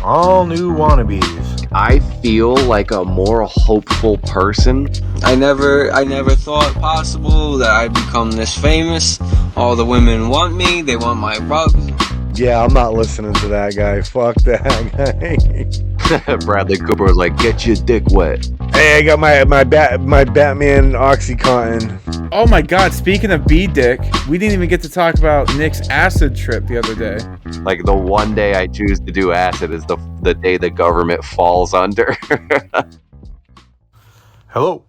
all new Wannabeez. I feel like a more hopeful person. I never thought possible that I'd become this famous. All the women want me, they want my rubs. Yeah, I'm not listening to that guy. Fuck that guy. Bradley Cooper was like, get your dick wet. Hey, I got my Batman Oxycontin. Oh my god, speaking of B-Dick, we didn't even get to talk about Nick's acid trip the other day. Like, the one day I choose to do acid is the day the government falls under. Hello,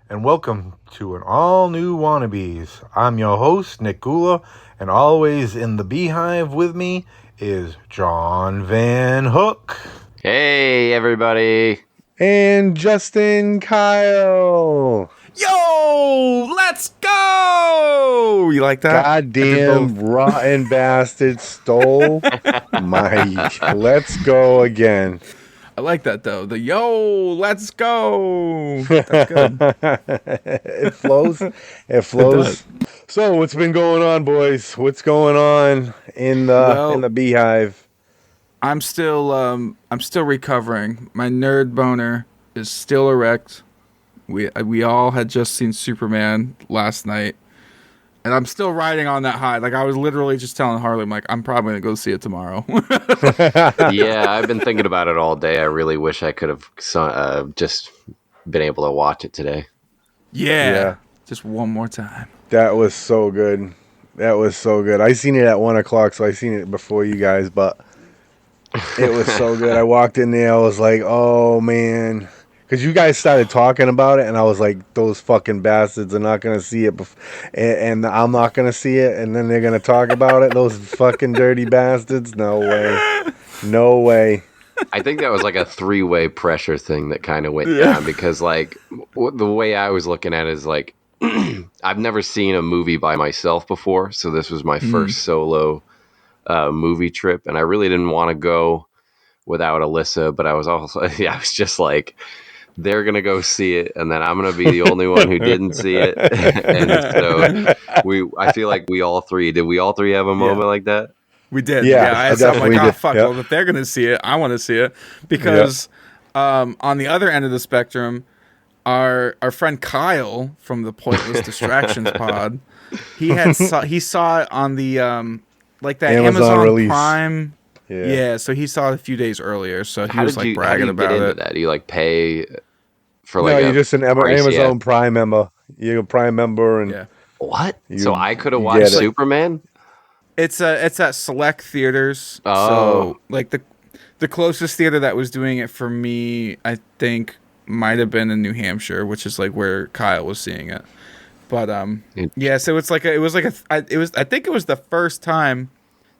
and welcome to an all new Wannabeez. I'm your host, Nick Gula, and always in the beehive with me is John Van Hook. Hey, everybody. And Justin Kyle. Yo, let's go! You like that? Goddamn rotten bastard stole my let's go again. I like that though. The yo, let's go. That's good. It flows. It flows. So what's been going on, boys? What's going on in the beehive? I'm still recovering. My nerd boner is still erect. We all had just seen Superman last night, and I'm still riding on that high. Like, I was literally just telling Harley, I'm like, I'm probably gonna go see it tomorrow. Yeah, I've been thinking about it all day. I really wish I could have just been able to watch it today. Yeah, just one more time. That was so good. That was so good. I seen it at 1:00, so I seen it before you guys, but it was so good. I walked in there, I was like, oh man. Because you guys started talking about it, and I was like, those fucking bastards are not going to see it, and I'm not going to see it, and then they're going to talk about it, those fucking dirty bastards? No way. No way. I think that was like a three-way pressure thing that kind of went down, because like the way I was looking at it is like, I've never seen a movie by myself before, so this was my first solo movie trip, and I really didn't want to go without Alyssa, but I was also, I was just like, they're gonna go see it, and then I'm gonna be the only one who didn't see it. And so I feel like we all three have a moment like that? We did. Yeah, I I'm like, oh fuck, yep. well, if they're gonna see it, I want to see it, because on the other end of the spectrum, our friend Kyle from the Pointless Distractions pod, he saw it on the like that Amazon release. Prime. Yeah, so he saw it a few days earlier, so he was like bragging about it. That? Do you like pay for like? No, you're just an Amazon Prime member. You're a Prime member, and what? So I could have watched Superman. It's at select theaters. Oh, so like the closest theater that was doing it for me, I think, might have been in New Hampshire, which is like where Kyle was seeing it. But yeah, so I think it was the first time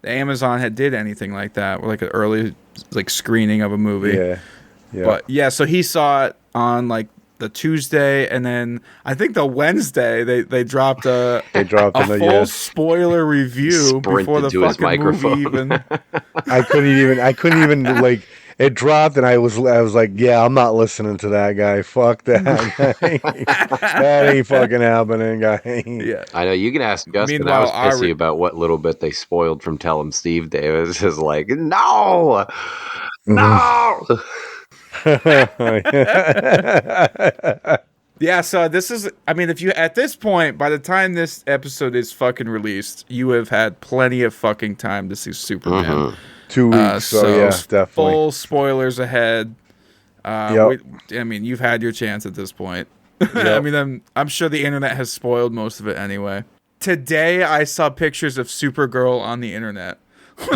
Amazon had did anything like that, like an early like screening of a movie. Yeah. But yeah, so he saw it on like the Tuesday, and then I think the Wednesday they dropped a full spoiler review before the fucking movie even. I couldn't even like. It dropped, and I was like, yeah, I'm not listening to that guy. Fuck that guy. That ain't fucking happening, guy. Yeah, I know. You can ask Justin. I was pissy about what little bit they spoiled from Tell 'em Steve Day. It was just like, no. Yeah, so this is, I mean, if you, at this point, by the time this episode is fucking released, you have had plenty of fucking time to see Superman. Mm-hmm. 2 weeks, so yeah, definitely. Full spoilers ahead. I mean, you've had your chance at this point. Yep. I mean, I'm sure the internet has spoiled most of it anyway. Today, I saw pictures of Supergirl on the internet.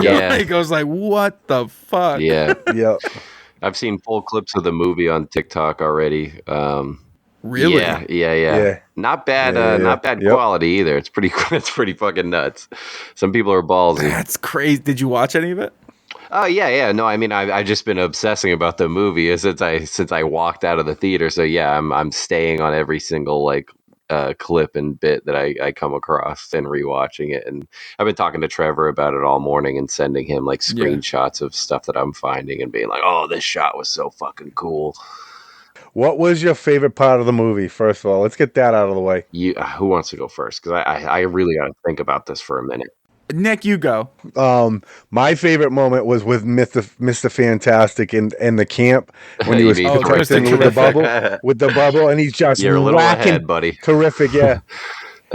Yeah. It goes like, what the fuck? Yeah. Yep. I've seen full clips of the movie on TikTok already. Really? Yeah. Not bad. Not bad quality either. It's pretty fucking nuts. Some people are ballsy. That's crazy. Did you watch any of it? Oh yeah. No, I mean, I've just been obsessing about the movie since I walked out of the theater. So yeah, I'm staying on every single like clip and bit that I come across and rewatching it. And I've been talking to Trevor about it all morning and sending him like screenshots of stuff that I'm finding and being like, oh, this shot was so fucking cool. What was your favorite part of the movie? First of all, let's get that out of the way. Who wants to go first? Because I really got to think about this for a minute. Nick, you go. My favorite moment was with Mr. Fantastic in the camp when he You was mean protecting Terrific. with the bubble, and he's just You're a little whacking. ahead, buddy. Terrific, yeah.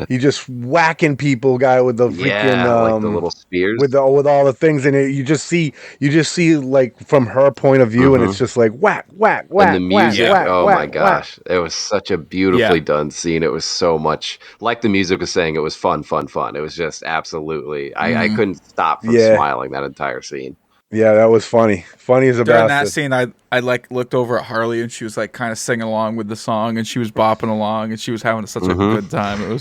He just whacking people, guy, with the freaking Yeah, like the little spears. with all the things in it. You just see like from her point of view, and it's just like whack, whack, And the whack, whack, music, Yeah. whack, oh my whack, whack. gosh. It was such a beautifully done scene. It was so much like the music was saying, it was fun, fun, fun. It was just absolutely I couldn't stop from Yeah, smiling that entire scene. yeah, that was funny, funny as a During that bastard. scene, I like looked over at Harley and she was like kind of singing along with the song and she was bopping along and she was having such a good time. It was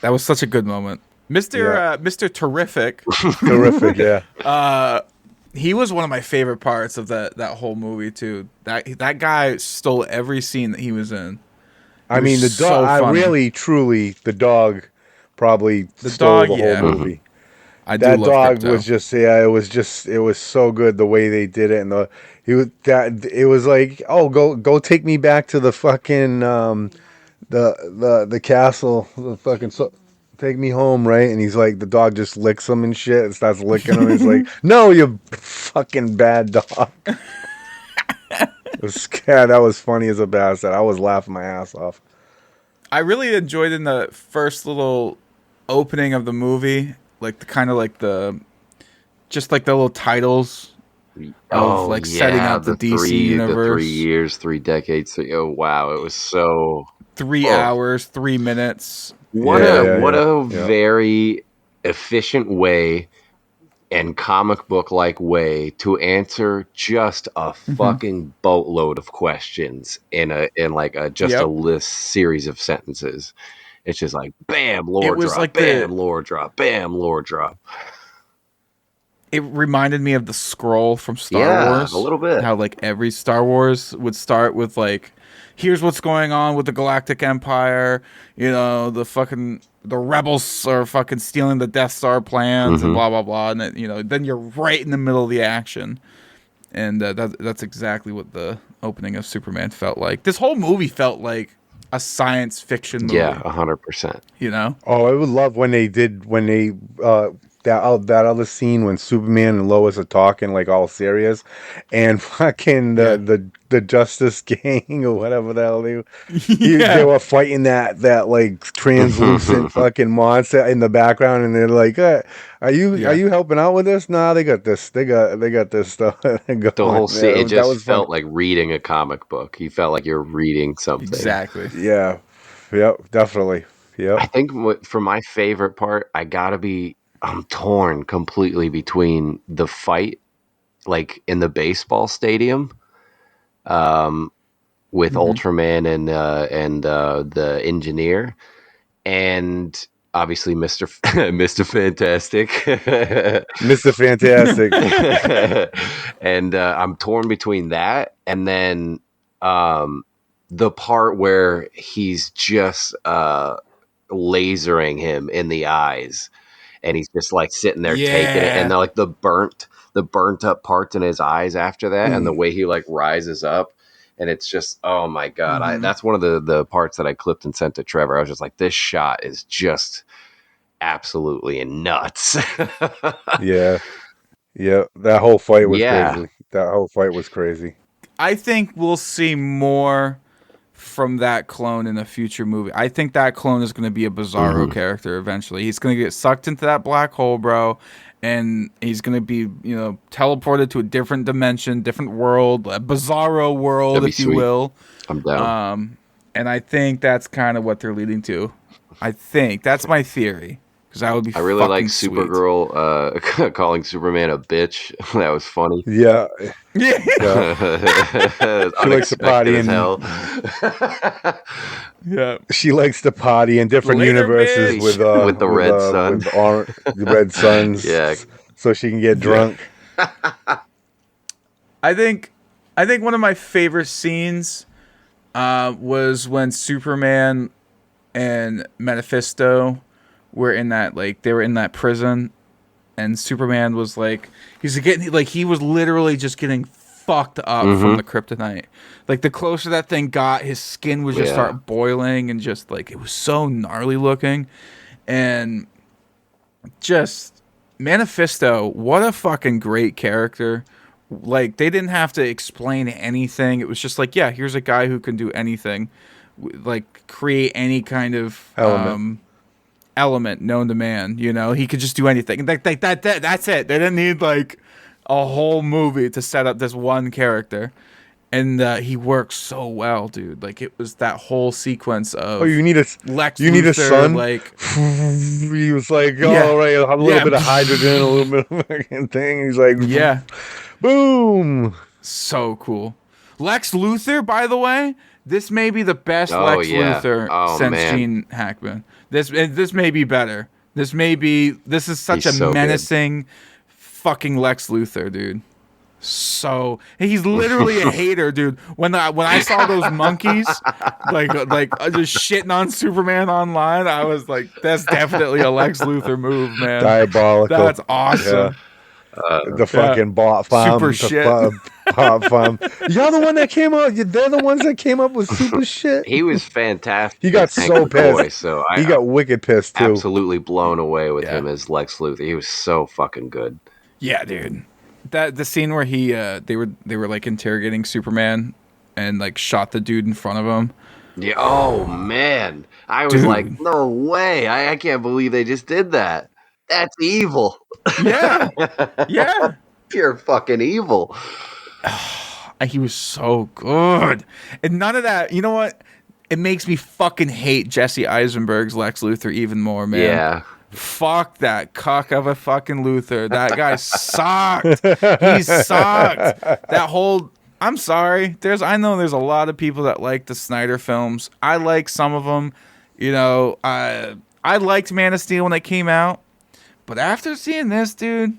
that was such a good moment. Mr. Terrific, Terrific, yeah. he was one of my favorite parts of that whole movie too. That guy stole every scene that he was in. I mean, the was so dog. I funny. really, truly, the dog probably The stole dog, the yeah. whole movie. I do That love dog Crypto. was just, it was so good the way they did it, and it was like, oh, go take me back to the fucking the castle, the fucking take me home, right? And he's like, the dog just licks him and shit, and starts licking him. He's like, no, you fucking bad dog. That was funny as a bastard. I was laughing my ass off. I really enjoyed in the first little opening of the movie, like the kind of like the just like the little titles of like setting up the DC universe. The 3 years, 3 decades. Oh wow, it was so 3 hours, 3 minutes. what Yeah, a yeah. very efficient way and comic book like way to answer just a fucking boatload of questions in like a Yep. list series of sentences. It's just like bam, lore It was drop, like bam, lore drop, bam, lore drop. It reminded me of the scroll from Star Yeah, Wars. a little bit. How like every Star Wars would start with like, here's what's going on with the Galactic Empire. You know, the rebels are fucking stealing the Death Star plans and blah blah blah. And then, then you're right in the middle of the action. And that's exactly what the opening of Superman felt like. This whole movie felt like a science fiction movie. Yeah, 100%. You know? Oh, I would love when they that other scene when Superman and Lois are talking like all serious, and fucking the Justice Gang or whatever the hell they were fighting that like translucent fucking monster in the background, and they're like, are you helping out with this? Nah, they got this stuff. The whole scene, it just felt like reading a comic book. You felt like you're reading something. Exactly. Yeah, yep, definitely. Yep. I think for my favorite part, I'm torn completely between the fight, like in the baseball stadium, with Ultraman and the engineer, and obviously Mr. Fantastic, Mr. Fantastic. and I'm torn between that and then the part where he's just lasering him in the eyes. And he's just like sitting there taking it, and they're like the burnt up parts in his eyes after that, and the way he like rises up, and it's just, oh my god, that's one of the parts that I clipped and sent to Trevor. I was just like, this shot is just absolutely nuts. Yeah, that whole fight was crazy. That whole fight was crazy. I think we'll see more from that clone in a future movie. I think that clone is going to be a Bizarro character eventually. He's going to get sucked into that black hole, bro, and he's going to be, teleported to a different dimension, different world, a Bizarro world, if you will. I'm down. And I think that's kind of what they're leading to. I think that's my theory. Because that would be. I really like sweet. Supergirl calling Superman a bitch. That was funny. Yeah. She likes to party as and hell. Yeah. She likes to party in different Later, universes bitch. with the red sun. with the red suns. Yeah. So she can get drunk. I think one of my favorite scenes was when Superman and Mephisto were in that, like, they were in that prison, and Superman was like, he was literally just getting fucked up from the kryptonite. Like, the closer that thing got, his skin would just Yeah. start boiling, and just like, it was so gnarly looking. And I think that's kind of what they're leading to. I think that clone is going to be a Bizarro character eventually. He's going to get sucked into that black hole, bro, and he's going to be, just Manifesto, what a fucking great character. Like, they didn't have to explain anything. It was just like, yeah, here's a guy who can do anything, like create any kind of element known to man. You know, he could just do anything. That's it. They didn't need like a whole movie to set up this one character. And he works so well, dude. Like, it was that whole sequence of you need a Lex you need a Luthor, sun. like, He was like, Yeah. all right, a little Yeah. bit of hydrogen, a little bit of fucking thing. He's like, yeah, boom. so cool. Lex Luthor, by the way, this may be the best Oh, Lex yeah. Luthor Oh, since man. Gene Hackman. This may be better. This is such He's a so good. menacing fucking Lex Luthor, dude. So he's literally a hater, dude. When I saw those monkeys just shitting on Superman online, I was like, that's definitely a Lex Luthor move, man. Diabolical. That's awesome. The fucking bot farm. Super the shit. Bot farm. You're the one that came up. They're the ones that came up with super shit. He was fantastic. He got as so Hank pissed. Boy, so He got wicked pissed too. absolutely blown away with Yeah. him as Lex Luthor. He was so fucking good. Yeah, dude. The scene where they were like interrogating Superman and like shot the dude in front of him. Yeah. Oh man, I was Dude. like, no way! I can't believe they just did that. That's evil. Yeah, yeah. Pure fucking evil. He was so good, and none of that. You know what? It makes me fucking hate Jesse Eisenberg's Lex Luthor even more, man. Yeah. Fuck that cuck of a fucking Luthor. That guy sucked. He sucked. That whole. I'm sorry. I know there's a lot of people that like the Snyder films. I like some of them. You know, I liked Man of Steel when they came out, but after seeing this, dude,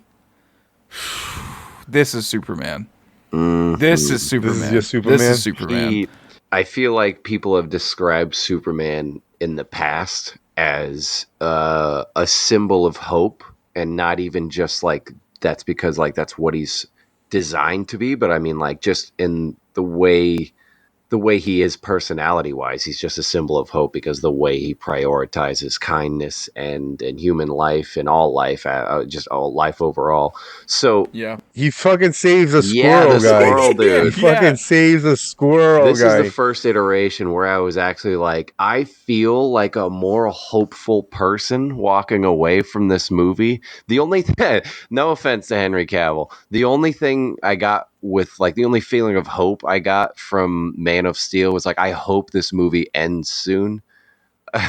this is Superman. This is Superman. This is your Superman? This is Superman. I feel like people have described Superman in the past as a symbol of hope, and not even just like that's because like that's what he's designed to be, but I mean like just in the way he is personality wise, he's just a symbol of hope because the way he prioritizes kindness and human life and all life, just all life overall. So Yeah. He fucking saves a yeah, squirrel the guy. squirrel dude. He fucking saves a squirrel This guy. is the first iteration where I was actually like, I feel like a more hopeful person walking away from this movie. The only no offense to Henry Cavill, the only thing I got with like the only feeling of hope I got from Man of Steel was like, I hope this movie ends soon.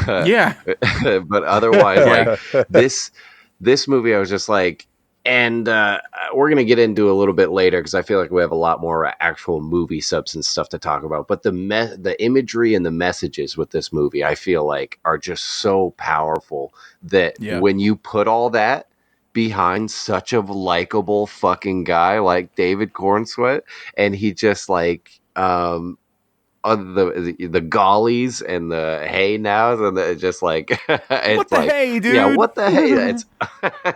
Yeah. But otherwise, like this movie, I was just like, and we're going to get into a little bit later because I feel like we have a lot more actual movie substance stuff to talk about. But the imagery and the messages with this movie, I feel like, are just so powerful that when you put all that behind such a likable fucking guy like David Cornsweet, and he just like the gollies and the hey nows and just like it's What the like, hey, dude? yeah, what the hey? It's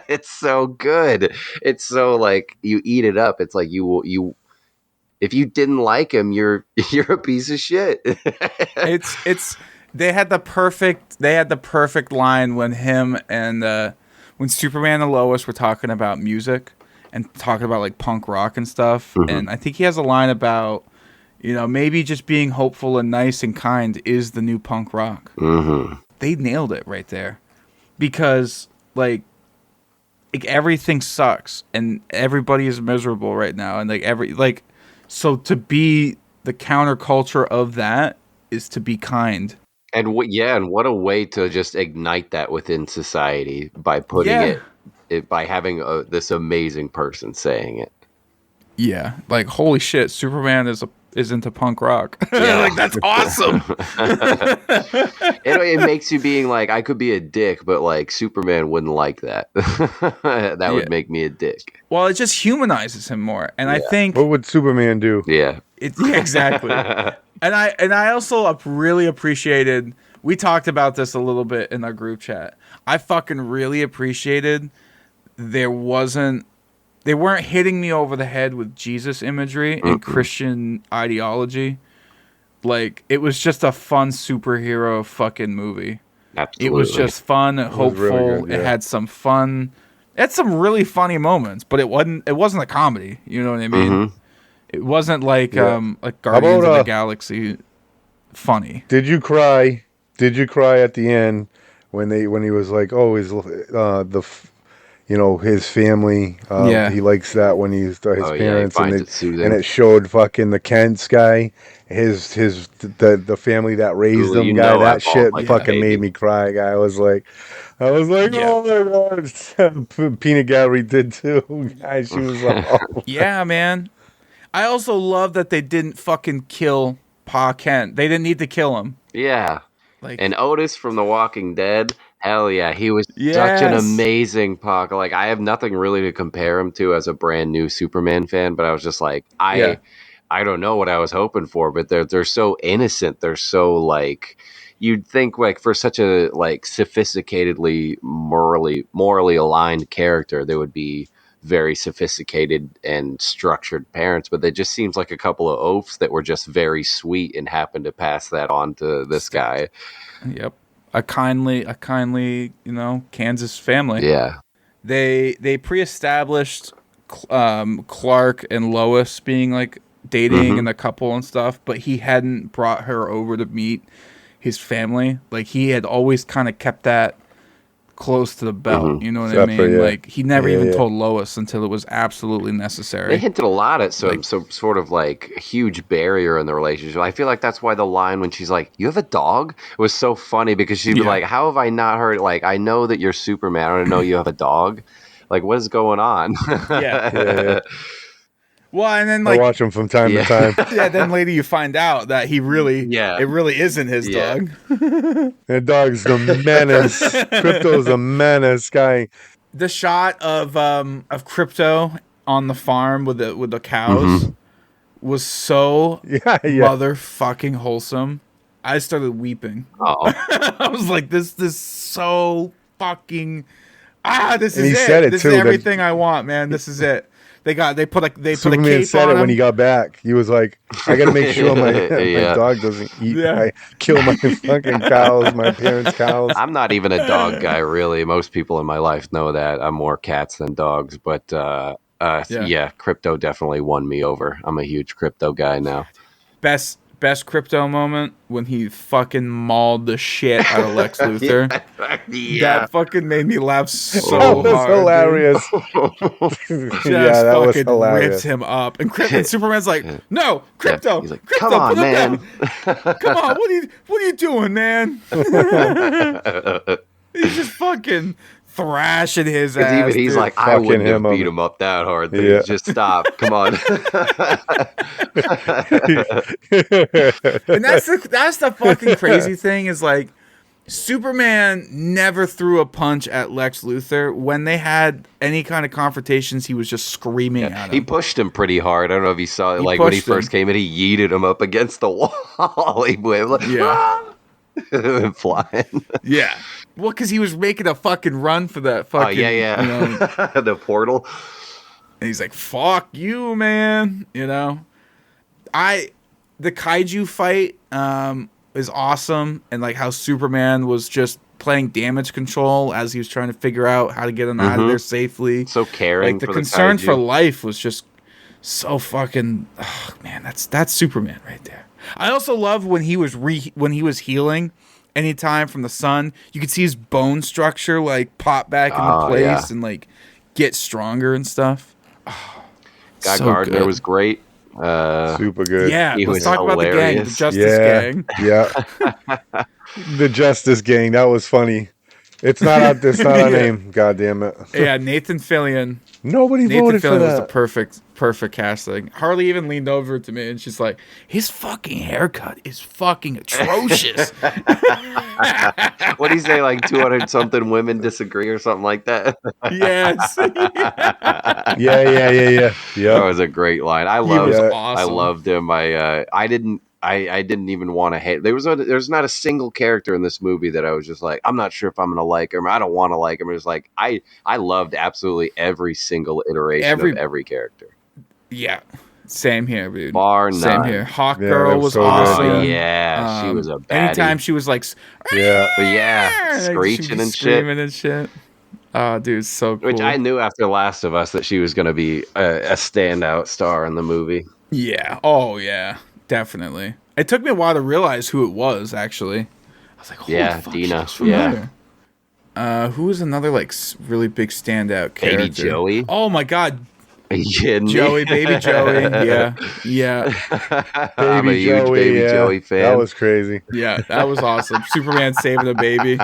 it's so good. It's so like you eat it up. It's like you if you didn't like him, you're a piece of shit. it's they had the perfect line when him and when Superman and Lois were talking about music and talking about like punk rock and stuff. Mm-hmm. And I think he has a line about, you know, maybe just being hopeful and nice and kind is the new punk rock. Mm-hmm. They nailed it right there, because like everything sucks and everybody is miserable right now, and so to be the counterculture of that is to be kind. And what a way to just ignite that within society by putting it by having this amazing person saying it. Yeah, like holy shit, Superman is into punk rock. Yeah. Like that's awesome. It makes you being like, I could be a dick, but like Superman wouldn't like that. That would make me a dick. Well, it just humanizes him more, and I think What would Superman do? Yeah. exactly. And I also really appreciated. We talked about this a little bit in our group chat. I fucking really appreciated they weren't hitting me over the head with Jesus imagery and Christian ideology. Like, it was just a fun superhero fucking movie. It was Absolutely. just fun, hopeful. really good, It yeah. had some fun. It had some really funny moments, but it wasn't a comedy. You know what I mean? Mm-hmm. It wasn't like Yeah. How Guardians of the about Galaxy funny. did you cry? Did you cry at the end when he was like, oh, his family. Yeah. He likes that when he's his Oh yeah, he parents finds it and soothing. it showed fucking the Kent's guy, the family that raised Julie, him you guy. know I That bawled shit like a fucking made baby. me cry. Guy, I was like, Yeah. oh my god. Peanut Gallery did too. Guy, she was like, oh. Yeah, man. I also love that they didn't fucking kill Pa Kent. They didn't need to kill him. Yeah. Like, And Otis from The Walking Dead, hell yeah, he was such an yes. amazing Puck. Like I have nothing really to compare him to as a brand new Superman fan, but I was just like, Yeah. I don't know what I was hoping for, but they're so innocent. They're so like you'd think like for such a like sophisticatedly morally aligned character, they would be very sophisticated and structured parents, but it just seems like a couple of oafs that were just very sweet and happened to pass that on to this guy. Yep. A kindly, Kansas family. Yeah. They pre-established Clark and Lois being like dating Mhm. and a couple and stuff, but he hadn't brought her over to meet his family. Like he had always kind of kept that close to the belt. Mhm. You know what I Separate, mean? yeah. Like he never Yeah, even yeah. told Lois until it was absolutely They necessary. hinted a lot at some Like- sort of like huge barrier in the relationship. I feel like that's why the line when she's like, "You have a dog," was so funny because she'd be Yeah. like, "How have I not heard? Like, I know that you're Superman. I don't know you have a dog. Like, what is going on?" Yeah. Yeah. Well, and then I like watch him from time Yeah. to time. yeah, then later you find out that it really isn't his Yeah. dog. That dog's the menace. Crypto's a menace, guy. The shot of Crypto on the farm with the cows Mhm. was so Yeah, yeah. motherfucking wholesome. I started weeping. Oh, I was like, this is so fucking this And is he it. said it This too, is that- everything I want, man. This is it. They put a Superman cape said on it him. when he got back. He was like, I gotta make sure my Yeah. dog doesn't eat Yeah. kill my fucking cows, my parents' cows. I'm not even a dog guy, really. Most people in my life know that. I'm more cats than dogs, but yeah, Crypto definitely won me over. I'm a huge Crypto guy now. Best Crypto moment when he fucking mauled the shit out of Lex Luthor. Yeah. That fucking made me laugh so That was hard. Dude. hilarious. Just Yeah, that was fucking hilarious. rips him up, and Superman's like, "No, Crypto, He's like, Crypto, "Come on, put him man." down. Come on, what are you doing, man?" He's just fucking thrashing his ass. Even he's dude. like, I Fucking wouldn't have him up. beat him up that hard. Dude. Yeah. Just stop. Come on. And that's the fucking crazy thing is like Superman never threw a punch at Lex Luthor. When they had any kind of confrontations, he was just screaming at him. He pushed him pretty hard. I don't know if you saw it. He Like when he pushed him. first came in, he yeeted him up against the wall. He went like, Yeah. and flying. Yeah. Well, because he was making a fucking run for that fucking. Oh yeah. You know, The portal. and he's like, "Fuck you, man." You know, the kaiju fight is awesome, and like how Superman was just playing damage control as he was trying to figure out how to get him out of there safely. So caring. Like the for concern the for kaiju. life was just so fucking. Oh man, that's Superman right there. I also love when he was healing. Anytime from the sun, you could see his bone structure like pop back into Oh, place yeah. and like get stronger and stuff. Guy so Gardner good. was great. Super good. Yeah, He let's was talk about the gang, the hilarious. Justice Gang. Yeah. The Justice Gang. That was funny. It's not out. It's not a Yeah. name. God damn it. Yeah, Nathan Fillion. Nobody Nathan voted for Fillion was the that. perfect casting. Harley even leaned over to me and she's like, "His fucking haircut is fucking atrocious." What do you say? Like 200 something women disagree or something like that. Yes. Yeah. That Yeah. was a great line. I He loved. was Yeah. awesome. I loved him. I didn't even want to hate. There's not a single character in this movie that I was just like, I'm not sure if I'm gonna like him. I don't want to like him. It was like I loved absolutely every single iteration of every character. Yeah. Same here, dude. Bar Same none. here. Hawk Yeah, Girl that was was so awesome. good. Oh yeah, she was a baddie. Anytime she was like, Yeah. But yeah, like, she'd screeching be and shit. screaming and shit. Oh, dude, so cool. Which I knew after Last of Us that she was going to be a standout star in the movie. Yeah. Oh, yeah. Definitely. It took me a while to realize who it was. Actually, I was like, "Holy Yeah, fuck, Dina. she looks familiar." Who was another like really big standout character? Baby Joey. Oh my god, Are you kidding Joey, me? baby Joey. Yeah, yeah, I'm a Baby huge Joey, Baby yeah. Joey fan. That was crazy. yeah. That was awesome. Superman saving a baby.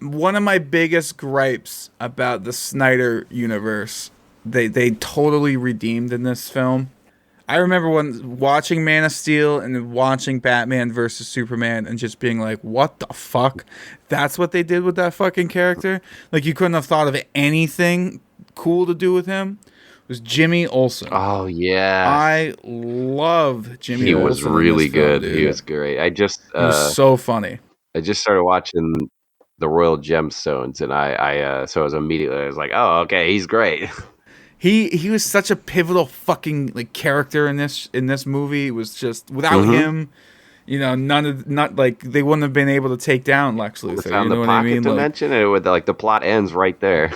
One of my biggest gripes about the Snyder universe, they totally redeemed in this film. I remember when watching Man of Steel and then watching Batman versus Superman and just being like, what the fuck? That's what they did with that fucking character? Like, you couldn't have thought of anything cool to do with him? It was Jimmy Olsen. Oh yeah, I love Jimmy he Olsen. was really in this film, good. dude. He was great. He was so funny. I just started watching the Royal Gemstones, and so I was like, oh, okay, he's great. He was such a pivotal fucking like character in this movie. It was just without him, you know, not like they wouldn't have been able to take down Lex Luthor. Found You know the what pocket I mean? dimension, and with the plot ends right there.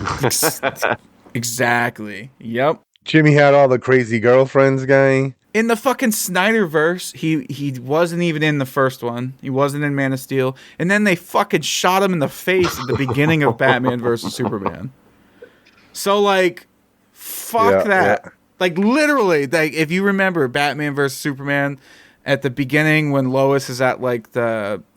Exactly. Yep. Jimmy had all the crazy girlfriends, guy. In the fucking Snyderverse, he wasn't even in the first one. He wasn't in Man of Steel, and then they fucking shot him in the face at the beginning of Batman versus Superman. So like, fuck that. Yeah. Like literally, like if you remember Batman versus Superman, at the beginning when Lois is at like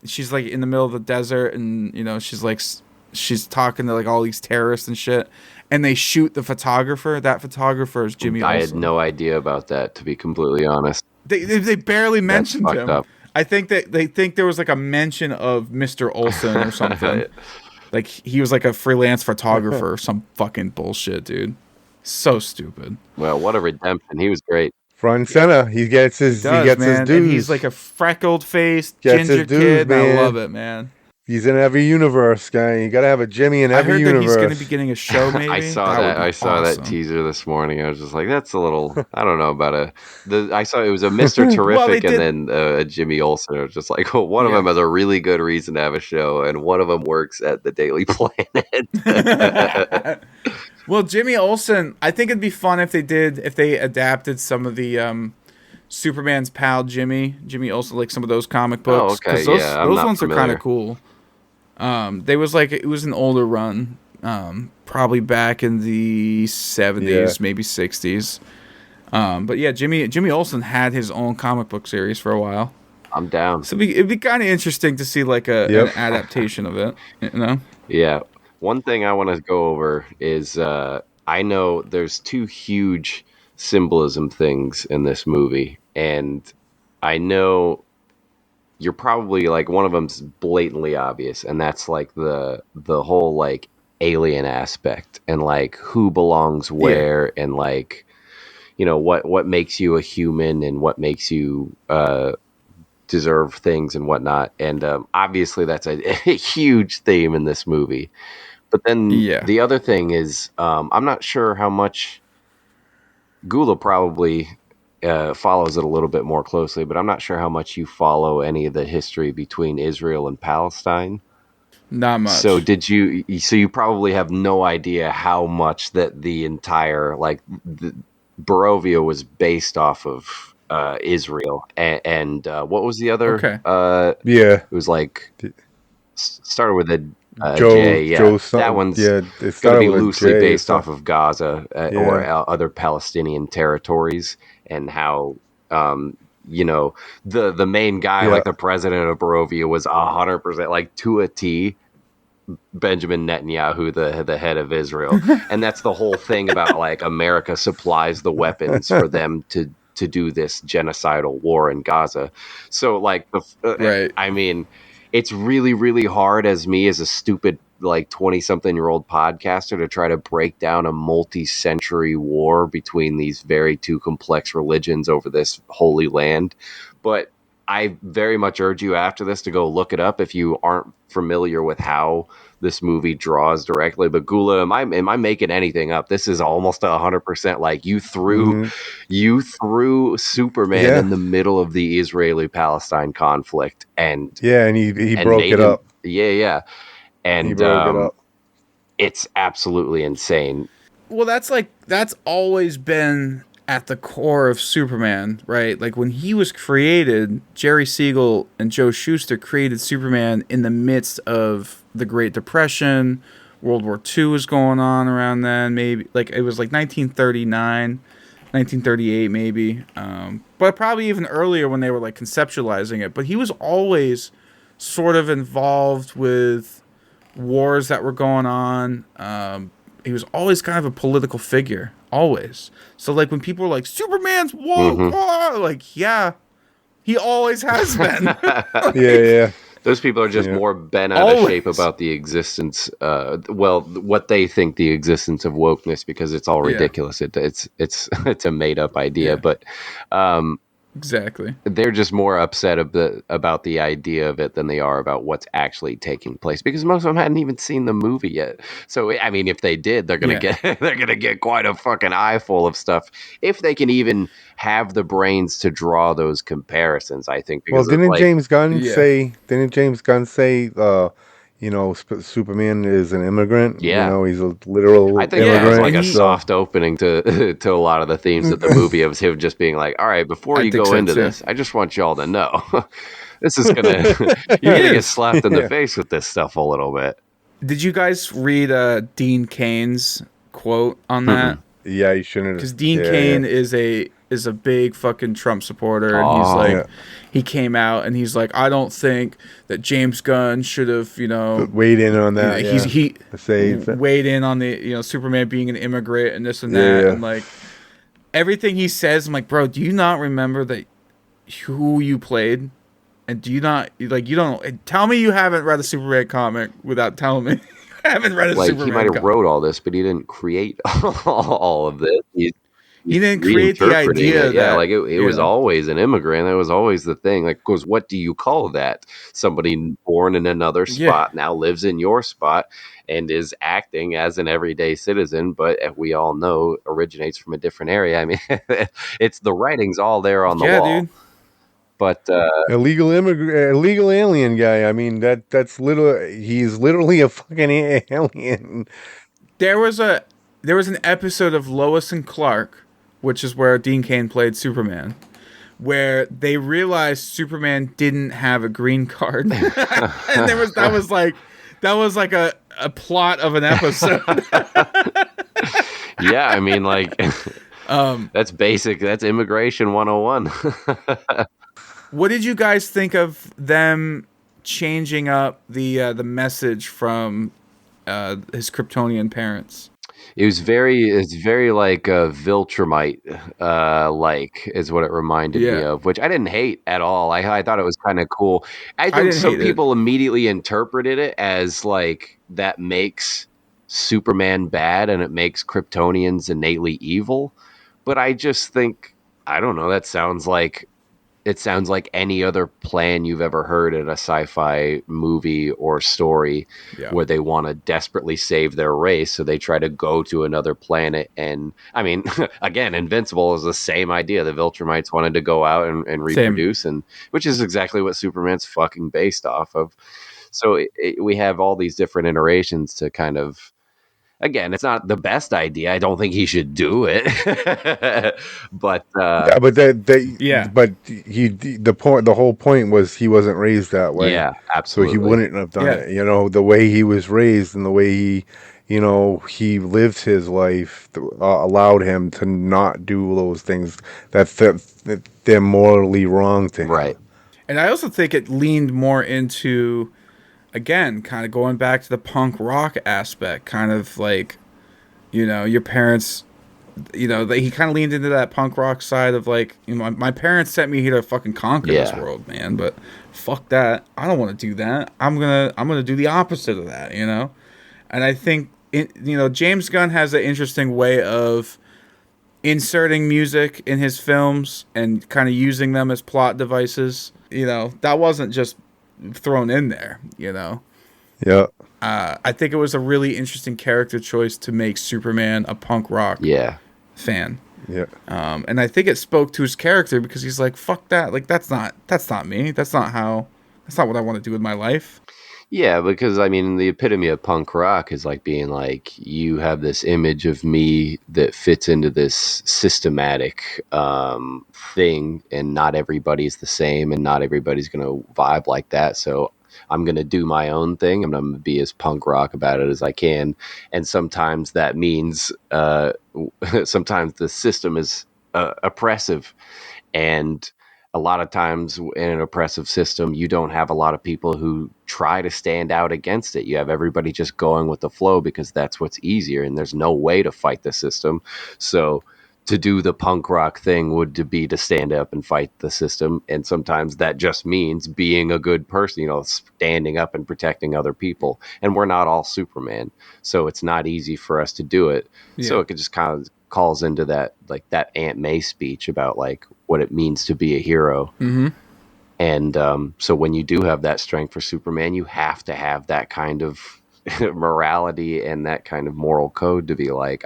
she's like in the middle of the desert, and you know she's talking to like all these terrorists and shit, and they shoot the photographer. That photographer is Jimmy Olsen. I had no idea about that, to be completely honest. They barely mentioned fucked him. up. I think that they think there was like a mention of Mr. Olsen or something. Like he was like a freelance photographer or some fucking bullshit, dude. So stupid. Well, what a redemption. He was great. Front and center. He gets his Does, his man. dues. And he's like a freckled faced Gets ginger his dues, kid. And I man. love it, man. He's in every universe, guy. You gotta have a Jimmy in I every heard universe. that he's going to be getting a show. Maybe I saw would that. be I saw awesome. that teaser this morning. I was just like, that's a little. I don't know about I saw it was a Mr. Well, Terrific they and then a Jimmy Olsen. I was just like, oh, one of them has a really good reason to have a show, and one of them works at the Daily Planet. Well, Jimmy Olsen, I think it'd be fun if they adapted some of the Superman's pal Jimmy Olsen, like some of those comic books. Oh, okay, 'Cause those, yeah, I'm those not ones familiar. are kind of cool. They was like it was an older run, probably back in the 70s, Yeah. maybe 60s. But yeah, Jimmy Olsen had his own comic book series for a while. I'm down. So it'd be kind of interesting to see like an adaptation of it, you know? Yeah. One thing I want to go over is I know there's two huge symbolism things in this movie, and I know you're probably like one of them's blatantly obvious, and that's like the whole like alien aspect and like who belongs where and like you know what makes you a human and what makes you deserve things and whatnot. And obviously that's a huge theme in this movie. But then the other thing is I'm not sure how much Gula probably follows it a little bit more closely, but I'm not sure how much you follow any of the history between Israel and Palestine. Not much. So so you probably have no idea how much that the entire like Barovia was based off of Israel and what was the other? Yeah, it was like started with a Joe. J. Yeah, Joe that one's it going to started be with a loosely J, based so- off of Gaza or other Palestinian territories, and how you know the main guy, like the president of Barovia, was 100% like to a T. Benjamin Netanyahu, the head of Israel, and that's the whole thing about like America supplies the weapons for them to do this genocidal war in Gaza. So like Right. I mean, it's really really hard as a stupid like 20-something-year-old podcaster to try to break down a multi-century war between these very two complex religions over this holy land. But I very much urge you after this to go look it up if you aren't familiar with how this movie draws directly. But Gula, am I making anything up? This is almost 100% like Hmm. you threw Superman Yeah, in the middle of the Israeli-Palestine conflict yeah, and he and broke made it him, up. yeah. He And broke it up. it's absolutely insane. Well, that's always been at the core of Superman, right? Like when he was created, Jerry Siegel and Joe Shuster created Superman in the midst of the Great Depression. World War II was going on around then, maybe like it was like 1939, 1938 maybe. But probably even earlier when they were like conceptualizing it. But he was always sort of involved with wars that were going on. He was always kind of a political figure, always. So like when people were like, Superman's woke, like, yeah, he always has been. Yeah, Like, yeah, Those people are just yeah. more bent out of shape always. about the existence, what they think the existence of wokeness, because it's all Yeah, ridiculous. It's it's a made up idea, yeah, but um, exactly. they're just more upset about the idea of it than they are about what's actually taking place, because most of them hadn't even seen the movie yet. So I mean, if they did, they're gonna Yeah, get they're gonna get quite a fucking eyeful of stuff if they can even have the brains to draw those comparisons. I think Well, because it's like, yeah, Didn't James Gunn say, Superman is an immigrant? You yeah. know, he's a I literal think it yeah. was immigrant. like And a he, So, soft opening to to a lot of the themes of the movie. It was him just being like, "All right, before I you think go so into too. this, I just want y'all to know this is gonna you're He gonna get is. slapped in the yeah, face with this stuff a little bit." Did you guys read Dean Kane's quote on that? Mm-mm. yeah, you shouldn't. Because Dean Yeah, yeah, Cain is a big fucking Trump supporter, and he's Oh, like, yeah. he came out and he's like, I don't think that James Gunn should have, Weighed in on that. he's Yeah, he to say, weighed in on the Superman being an immigrant and this and yeah, that, yeah. and like everything he says, I'm like, bro, do you not remember that who you played? And do you not like you don't tell me you haven't read a Superman comic without telling me you haven't read a like he might Superman have comic. wrote all this, but he didn't create all of this. He's He didn't create the reinterpreting idea it. Yeah, that like it was always an immigrant. That was always the thing. Like, because what do you call that? Somebody born in another yeah, spot now lives in your spot and is acting as an everyday citizen, but we all know originates from a different area. I mean, it's the writing's all there on the yeah, wall. dude. But Illegal alien guy. I mean, that's little. He's literally a fucking alien. There was a there was an episode of Lois and Clark, which is where Dean Cain played Superman, where they realized Superman didn't have a green card, and that was like a plot of an episode. yeah, I mean, like um, that's basic. That's immigration 101. what did you guys think of them changing up the message from his Kryptonian parents? It's very like Viltrumite, like is what it reminded me Yeah, of, which I didn't hate at all. I thought it was kind of cool. I I think didn't some hate it. people immediately interpreted it as like that makes Superman bad and it makes Kryptonians innately evil. But I just think, I don't know, it sounds like any other plan you've ever heard in a sci-fi movie or story Yeah, where they want to desperately save their race, so they try to go to another planet. And I mean, again, Invincible is the same idea. The Viltrumites wanted to go out and same. reproduce, and which is exactly what Superman's fucking based off of. So we have all these different iterations to kind of, again, it's not the best idea. I don't think he should do it. But Yeah, but Yeah, the whole point was he wasn't raised that way, yeah, so he absolutely. wouldn't have done yeah, it. You know, the way he was raised and the way he lived his life allowed him to not do those things that they're morally wrong to him. Right. and I also think it leaned more into, again, kind of going back to the punk rock aspect, kind of like, your parents, he kind of leaned into that punk rock side of like, my parents sent me here to fucking conquer this Yeah. world, man, but fuck that. I don't want to do that. I'm gonna do the opposite of that, And I think, James Gunn has an interesting way of inserting music in his films and kind of using them as plot devices. that wasn't just thrown in there. Yeah. I think it was a really interesting character choice to make Superman a punk rock fan. Yeah. And I think it spoke to his character because he's like, fuck that. Like, that's not me. That's not what I want to do with my life. Yeah, because I mean, the epitome of punk rock is like being like, you have this image of me that fits into this systematic thing, and not everybody's the same, and not everybody's going to vibe like that. So I'm going to do my own thing, and I'm going to be as punk rock about it as I can. And sometimes that means, sometimes the system is oppressive, and a lot of times in an oppressive system, you don't have a lot of people who try to stand out against it. You have everybody just going with the flow because that's what's easier, and there's no way to fight the system. So to do the punk rock thing would to be to stand up and fight the system. And sometimes that just means being a good person, standing up and protecting other people. And we're not all Superman, so it's not easy for us to do it. Yeah. So it could just kind of calls into that, like that Aunt May speech about like what it means to be a hero. Mm-hmm. And so when you do have that strength for Superman, you have to have that kind of morality and that kind of moral code to be like,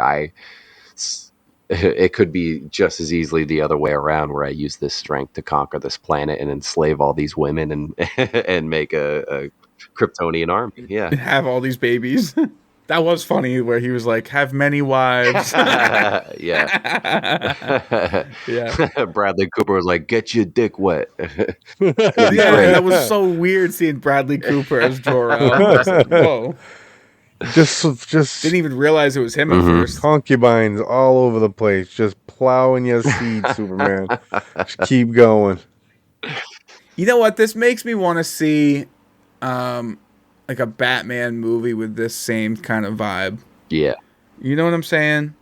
it could be just as easily the other way around, where I use this strength to conquer this planet and enslave all these women and and make a Kryptonian army. Yeah. Have all these babies. That was funny where he was like, have many wives. Yeah. Yeah. Bradley Cooper was like, get your dick wet. Yeah, that was so weird seeing Bradley Cooper as Jor-El. I was like, whoa. Just didn't even realize it was him at first. Concubines all over the place, just plowing your seed, Superman. Just keep going. You know what? This makes me want to see like a Batman movie with this same kind of vibe. Yeah. You know what I'm saying?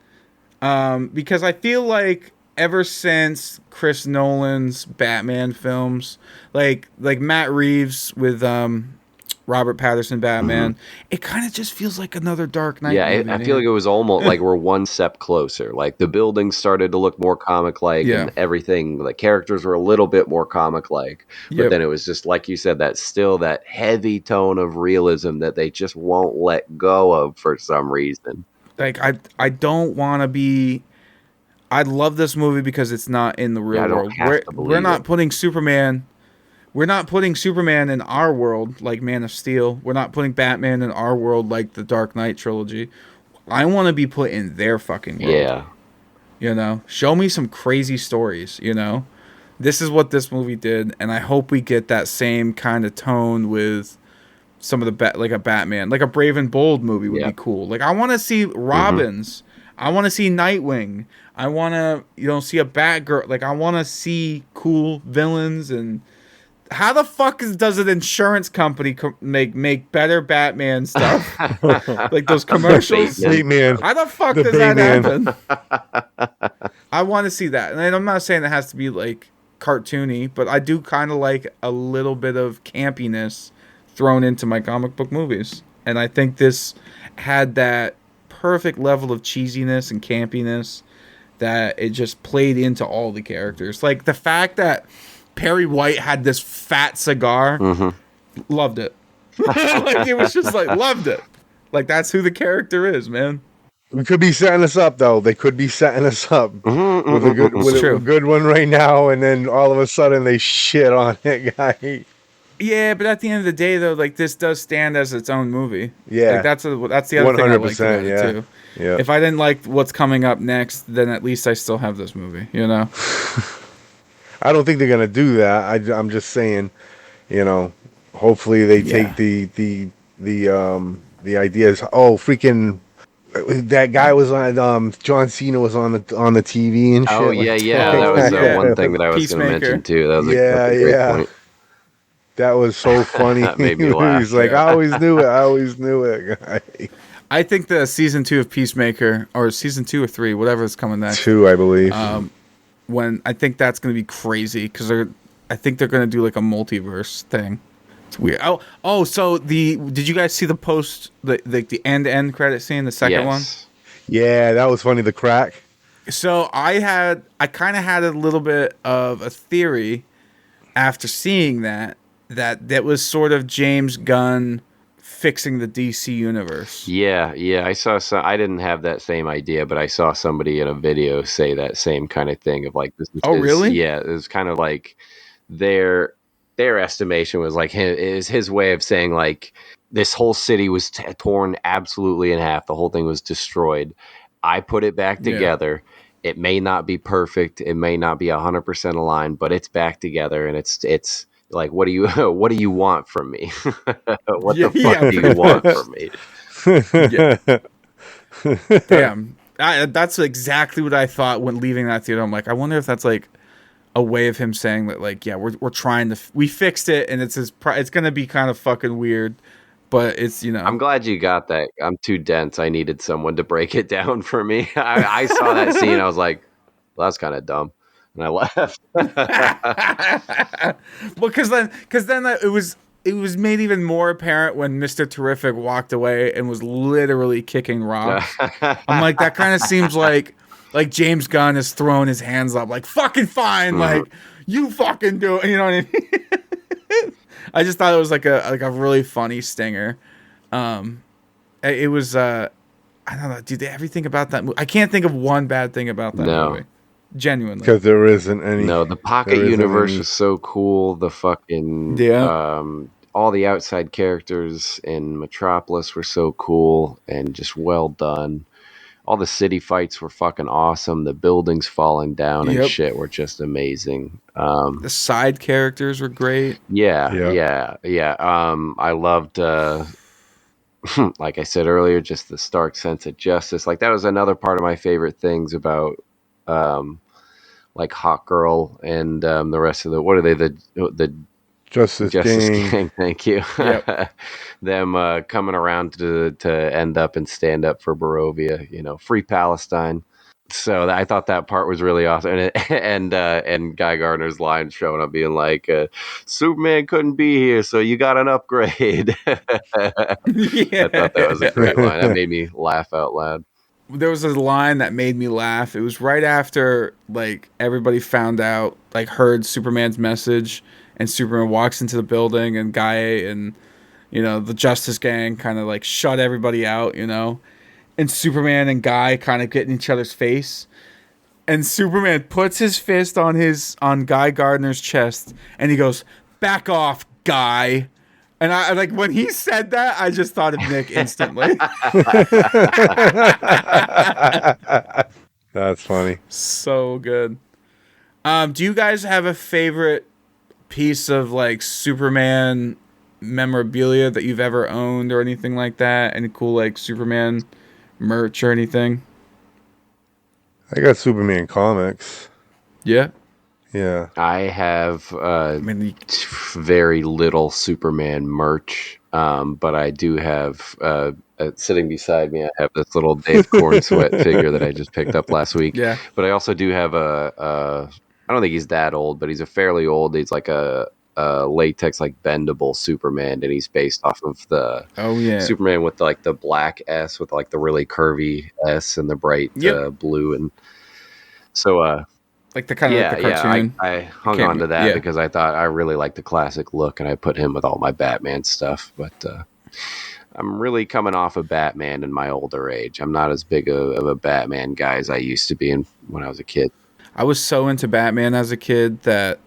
Because I feel like ever since Chris Nolan's Batman films, like Matt Reeves with Robert Pattinson Batman, it kind of just feels like another Dark Knight movie. I feel like it was almost like we're one step closer. Like the buildings started to look more comic-like, and everything, the characters were a little bit more comic-like. But then it was just, like you said, that heavy tone of realism that they just won't let go of for some reason. Like, I don't want to be... I love this movie because it's not in the real world. We're not putting Superman... We're not putting Superman in our world like Man of Steel. We're not putting Batman in our world like the Dark Knight trilogy. I want to be put in their fucking world. Yeah. Show me some crazy stories, This is what this movie did, and I hope we get that same kind of tone with some of the like a Batman. Like a Brave and Bold movie would be cool. Like, I want to see Robins. I want to see Nightwing. I want to, see a Batgirl. Like, I want to see cool villains. And how the fuck does an insurance company make better Batman stuff? Like those commercials? Batman. How the fuck does that happen? I want to see that. And I'm not saying it has to be like cartoony, but I do kind of like a little bit of campiness thrown into my comic book movies. And I think this had that perfect level of cheesiness and campiness that it just played into all the characters. Like the fact that Perry White had this fat cigar, loved it. Like it was just like, loved it. Like that's who the character is, man. We could be setting us up, though. They could be setting us up with a good one right now, and then all of a sudden they shit on it, guy. Yeah, but at the end of the day, though, like this does stand as its own movie. Yeah, like that's the other thing I like about it too. Yeah. If I didn't like what's coming up next, then at least I still have this movie. I don't think they're gonna do that. I'm just saying, hopefully they take the ideas. Oh, freaking! That guy was on. John Cena was on the TV and shit. Oh yeah. That was one thing that I was going to mention too. That was a great point. That was so funny. That made me laugh. He's like, I always knew it. Guy. I think the season 2 of Peacemaker, or season 2 or 3, whatever is coming next. 2, I believe. When I think that's going to be crazy because I think they're going to do like a multiverse thing. It's weird. So did you guys see the post, the end credit scene, the second one? Yeah, that was funny. The crack. So I kind of had a little bit of a theory after seeing that was sort of James Gunn fixing the DC universe. Yeah, I saw some. I didn't have that same idea, but I saw somebody in a video say that same kind of thing of like, this is Oh, really? yeah, it was kind of like their estimation was like his way of saying like this whole city was torn absolutely in half. The whole thing was destroyed. I put it back Yeah. together. It may not be perfect. It may not be 100% aligned, but it's back together, and it's like, what do you what do you want from me? What the fuck do you want from me? Damn. That's exactly what I thought when leaving that theater. I'm like, I wonder if that's like a way of him saying that, like, yeah, we're trying to, we fixed it, and it's going to be kind of fucking weird, but it's, you know. I'm glad you got that. I'm too dense. I needed someone to break it down for me. I saw that scene. I was like, well, that's kind of dumb. And I left. Well, because then it was made even more apparent when Mr. Terrific walked away and was literally kicking rocks. I'm like, that kind of seems like James Gunn has thrown his hands up, like, fucking fine, like, you fucking do it. You know what I mean? I just thought it was like a really funny stinger. It was I don't know, dude. Everything about that movie, I can't think of one bad thing about that movie. Genuinely, because there isn't any. No, the pocket universe was so cool. The fucking all the outside characters in Metropolis were so cool and just well done. All the city fights were fucking awesome. The buildings falling down and shit were just amazing. The side characters were great. Yeah. I loved, like I said earlier, just the stark sense of justice. Like, that was another part of my favorite things about, like, Hawk Girl and the rest of what are they? The Justice Gang. Thank you. Yep. Them coming around to end up and stand up for Barovia, you know, free Palestine. So I thought that part was really awesome, and Guy Gardner's line showing up being like, "Superman couldn't be here, so you got an upgrade." I thought that was a great line. That made me laugh out loud. There was a line that made me laugh. It was right after, like, everybody found out, like, heard Superman's message, and Superman walks into the building, and Guy and, you know, the Justice Gang kind of, like, shut everybody out, you know, and Superman and Guy kind of get in each other's face, and Superman puts his fist on Guy Gardner's chest, and he goes, "Back off, Guy." And I, like, when he said that, I just thought of Nick instantly. That's funny. So good. Do you guys have a favorite piece of, like, Superman memorabilia that you've ever owned or anything like that? Any cool, like, Superman merch or anything? I got Superman comics. Yeah. Yeah. I have very little Superman merch, but I do have, sitting beside me, I have this little Dave Cornsweat figure that I just picked up last week. Yeah. But I also do have I don't think he's that old, but he's a fairly old, he's like a latex, like, bendable Superman, and he's based off of the Superman with, like, the black S with, like, the really curvy S and the bright blue. And so, like the kind of like the cartoon. I hung on to that because I thought I really liked the classic look, and I put him with all my Batman stuff. But I'm really coming off of Batman in my older age. I'm not as big of a Batman guy as I used to be when I was a kid. I was so into Batman as a kid that,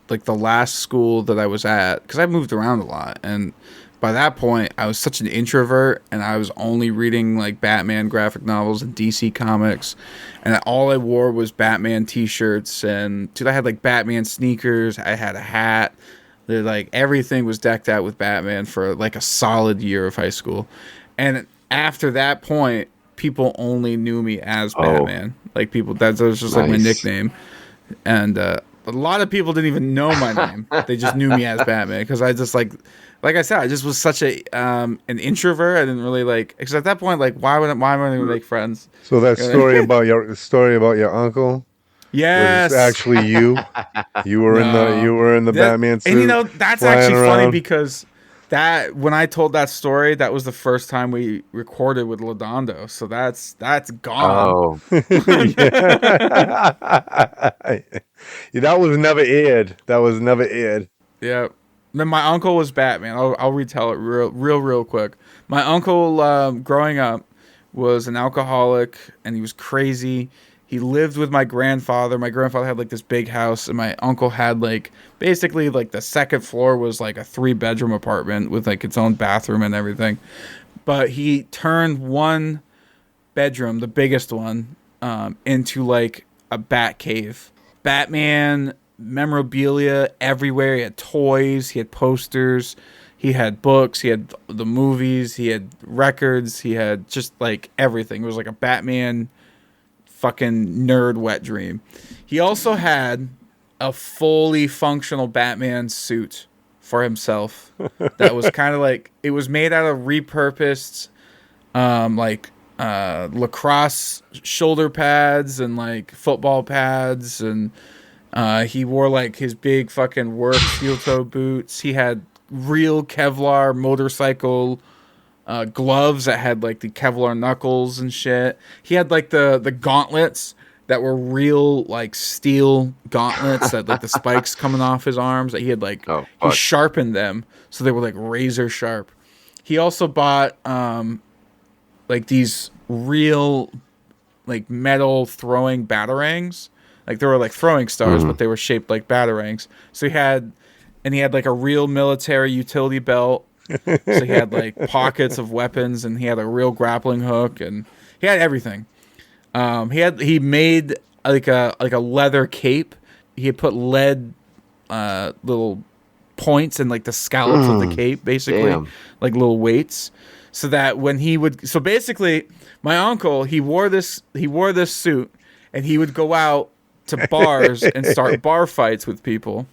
like, the last school that I was at, because I moved around a lot, and by that point I was such an introvert, and I was only reading, like, Batman graphic novels and DC comics, and all I wore was Batman t-shirts, and dude, I had, like, Batman sneakers, I had a hat. They're, like, everything was decked out with Batman for, like, a solid year of high school. And after that point, people only knew me as Batman. Like, people, that was just like my nickname. And a lot of people didn't even know my name. They just knew me as Batman, because I just, like I said, I just was such an introvert. I didn't really, like, because at that point, like, why am I going to make friends? So that story about your uncle, yes, was actually you. You were in the Batman suit. And, you know, that's actually funny because that when I told that story, that was the first time we recorded with Ladondo. So that's gone. Oh, Yeah, that was never aired. That was never aired. Yeah. Then my uncle was Batman. I'll retell it real quick. My uncle, growing up, was an alcoholic and he was crazy. He lived with my grandfather. My grandfather had like this big house, and my uncle had like basically like the second floor was like a 3-bedroom apartment with like its own bathroom and everything. But he turned one bedroom, the biggest one, into like a bat cave. Batman memorabilia everywhere. He had toys, he had posters, he had books, he had the movies, he had records, he had just like everything. It was like a Batman fucking nerd wet dream. He also had a fully functional Batman suit for himself that was kind of like, it was made out of repurposed lacrosse shoulder pads and like football pads, and he wore like his big fucking work steel toe boots. He had real Kevlar motorcycle gloves that had like the Kevlar knuckles and shit. He had like the gauntlets that were real like steel gauntlets that like the spikes coming off his arms that he had like he sharpened them so they were like razor sharp. He also bought like these real like metal throwing batarangs. Like they were like throwing stars, but they were shaped like batarangs. So he had like a real military utility belt. So he had like pockets of weapons, and he had a real grappling hook, and he had everything. He made like a leather cape. He had put lead little points in like the scallops of the cape, basically. Damn. Like little weights. So that when he would, so basically my uncle, he wore this suit, and he would go out to bars and start bar fights with people.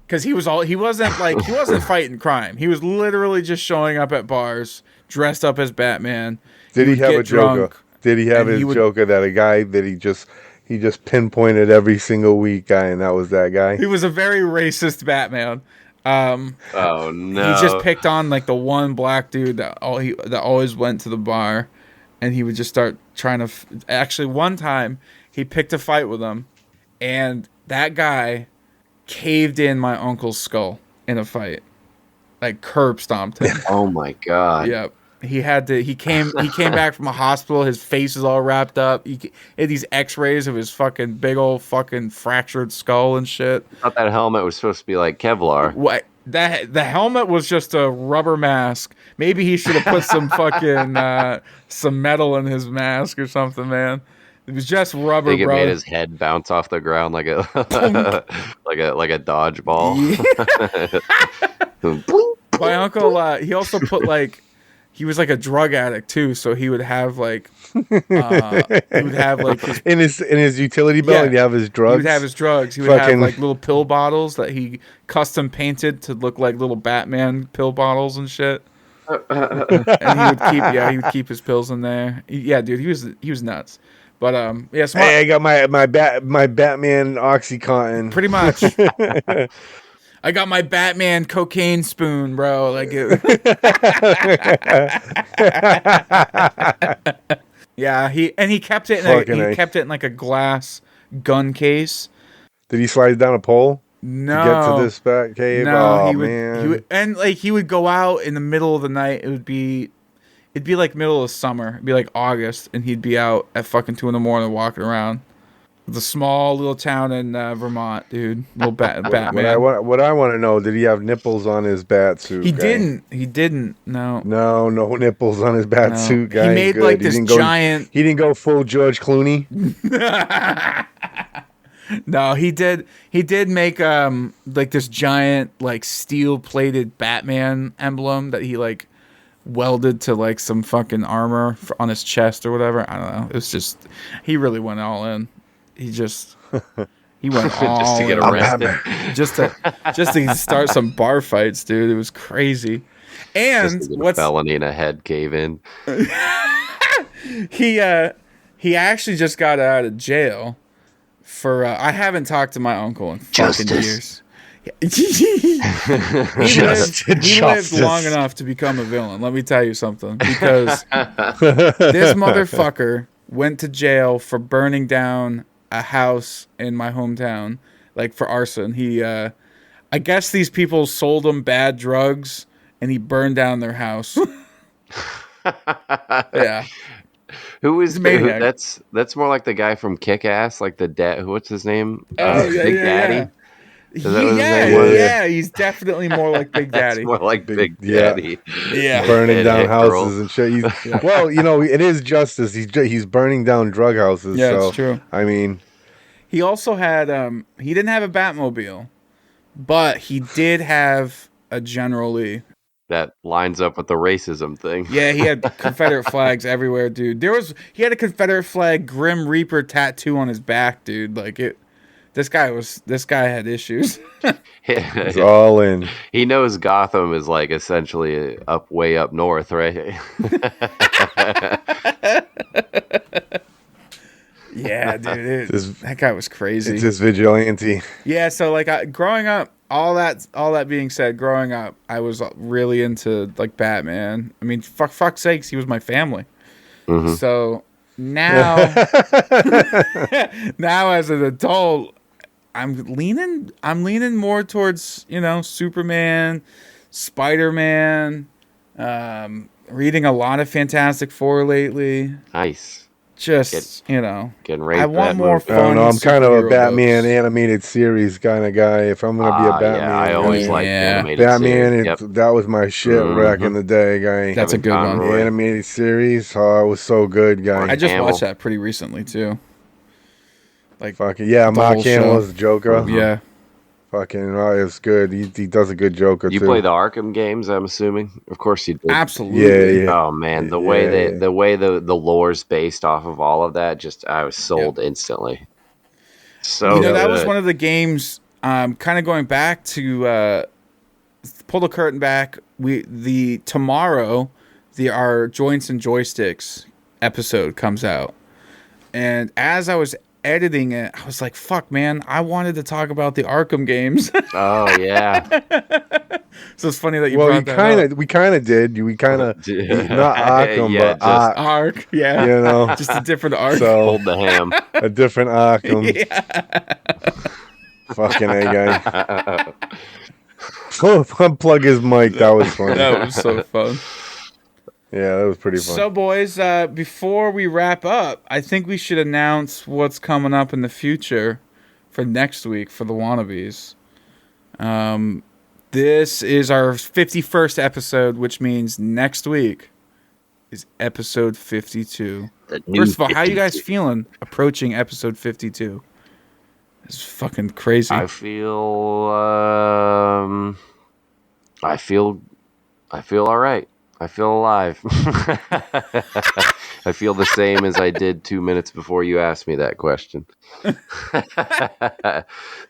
Cause he wasn't fighting crime. He was literally just showing up at bars, dressed up as Batman. Did he have a Joker? Did he have his Joker that a guy that he just pinpointed every single week guy, and that was that guy? He was a very racist Batman. Oh no! He just picked on like the one black dude that always went to the bar, and he would just start trying to. Actually, one time he picked a fight with him, and that guy caved in my uncle's skull in a fight, like curb stomped him. Oh my god! Yep. He had to. He came back from a hospital. His face is all wrapped up. He had these X-rays of his fucking big old fucking fractured skull and shit. I thought that helmet was supposed to be like Kevlar. What? The helmet was just a rubber mask. Maybe he should have put some fucking some metal in his mask or something, man. It was just rubber, I think it bro. made his head bounce off the ground like a like a dodgeball. Yeah. My uncle, he also put like. He was like a drug addict too, so he would have like his, in his utility belt. Yeah, he'd have his drugs. He would have his drugs. He would have like little pill bottles that he custom painted to look like little Batman pill bottles and shit. And he would keep his pills in there. Yeah, dude, he was nuts. But yeah, hey, I got my Batman OxyContin. Pretty much. I got my Batman cocaine spoon, bro. Like it. Yeah, he kept it in like a glass gun case. Did he slide down a pole? No. To get to this bat cave? No, man. He would go out in the middle of the night. It'd be like middle of summer. It'd be like August, and he'd be out at fucking 2 a.m. walking around. The small little town in Vermont, dude. Little Batman. What I want to know, did he have nipples on his bat suit? He didn't. No. No nipples on his bat suit, guy. He made like this giant. He didn't go full George Clooney. No, he did. He did make like this giant like steel plated Batman emblem that he like welded to like some fucking armor on his chest or whatever. I don't know. It was just he really went all in. He went all just to get arrested, just to start some bar fights, dude. It was crazy. And what's a felony and a head cave in? He actually just got out of jail for. I haven't talked to my uncle in fucking years. he Just lived justice. long enough to become a villain. Let me tell you something, because this motherfucker went to jail for burning down a house in my hometown, like for arson. He, I guess these people sold him bad drugs, and he burned down their house. Yeah, Who is He's a maniac. that's more like the guy from Kick Ass, like the dad. What's his name? Oh yeah, Big yeah, Daddy. yeah. Is that what his name was? Yeah, he's definitely more like Big That's Daddy. more like Big Yeah. Daddy. Yeah. Burning Hit down girl. houses and shit. Well, it is justice. He's burning down drug houses. Yeah, so it's true. I mean, He also had he didn't have a Batmobile, but he did have a General Lee. That lines up with the racism thing. Yeah, he had Confederate flags everywhere, dude. He had a Confederate flag Grim Reaper tattoo on his back, dude. Like it. This guy had issues. it's all in. He knows Gotham is like essentially way up north, right? Yeah, dude. That guy was crazy. It's just vigilante. Yeah, so like growing up, all that being said, growing up, I was really into like Batman. I mean, fuck's sakes, he was my family. Mm-hmm. So now, now as an adult, I'm leaning more towards Superman, Spider-Man. Reading a lot of Fantastic Four lately. Nice. Just getting ready. I for want that more movie. fun. I don't know. I'm kind of a superhero Batman books. animated series kind of guy. If I'm gonna be a Batman, Yeah, I always Yeah. liked animated Batman. series. Yep. That was my shit back in the day, guy. That's a Kevin good one. Conroy. The animated series. Oh, it was so good, guy. I just Hamill. watched that pretty recently too. Like Fucking yeah, the Mark whole Hamill show. as the Joker. Yeah. Fucking, it's good. He does a good Joker You too. play the Arkham games, I'm assuming. Of course you did. Absolutely. Yeah. Oh man, the way the lore's based off of all of that, just I was sold instantly. So that was good. one of the games. Kind of going back to pull the curtain back. Tomorrow, our Joints and Joysticks episode comes out, and as I was editing it, I was like, "Fuck, man! I wanted to talk about the Arkham games." Oh yeah. So it's funny that you Well, brought that up. we kind of did. We kind of not Arkham, Yeah, but just- Arc, yeah, you know, just a different arc. so Hold the ham. a different Arkham. Yeah. Fucking A guy. Unplug his mic. That was funny. That was so fun. Yeah, that was pretty fun. So, boys, before we wrap up, I think we should announce what's coming up in the future for next week for the Wannabeez. This is our 51st episode, which means next week is episode 52. First of all, how you guys feeling approaching episode 52? It's fucking crazy. I feel all right. I feel alive. I feel the same as I did 2 minutes before you asked me that question.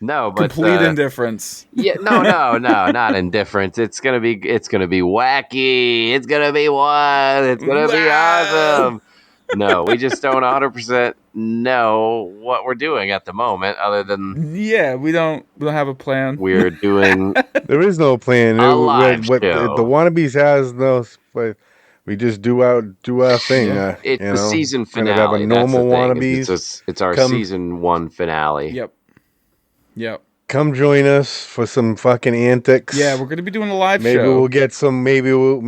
No, but Complete indifference. yeah, no, not indifference. It's gonna be wacky. It's gonna be wild. It's gonna be awesome. No, we just don't 100% know what we're doing at the moment, other than Yeah, we don't have a plan. we're doing. There is no plan. A live What show. the Wannabees has no. But we just do our thing. Yeah. It's the season Kind finale. of have a normal That's the thing. Wannabees. It's our Come- season 1 finale. Yep. Come join us for some fucking antics. Yeah, we're gonna be doing a live Maybe show. we'll get some. Maybe we'll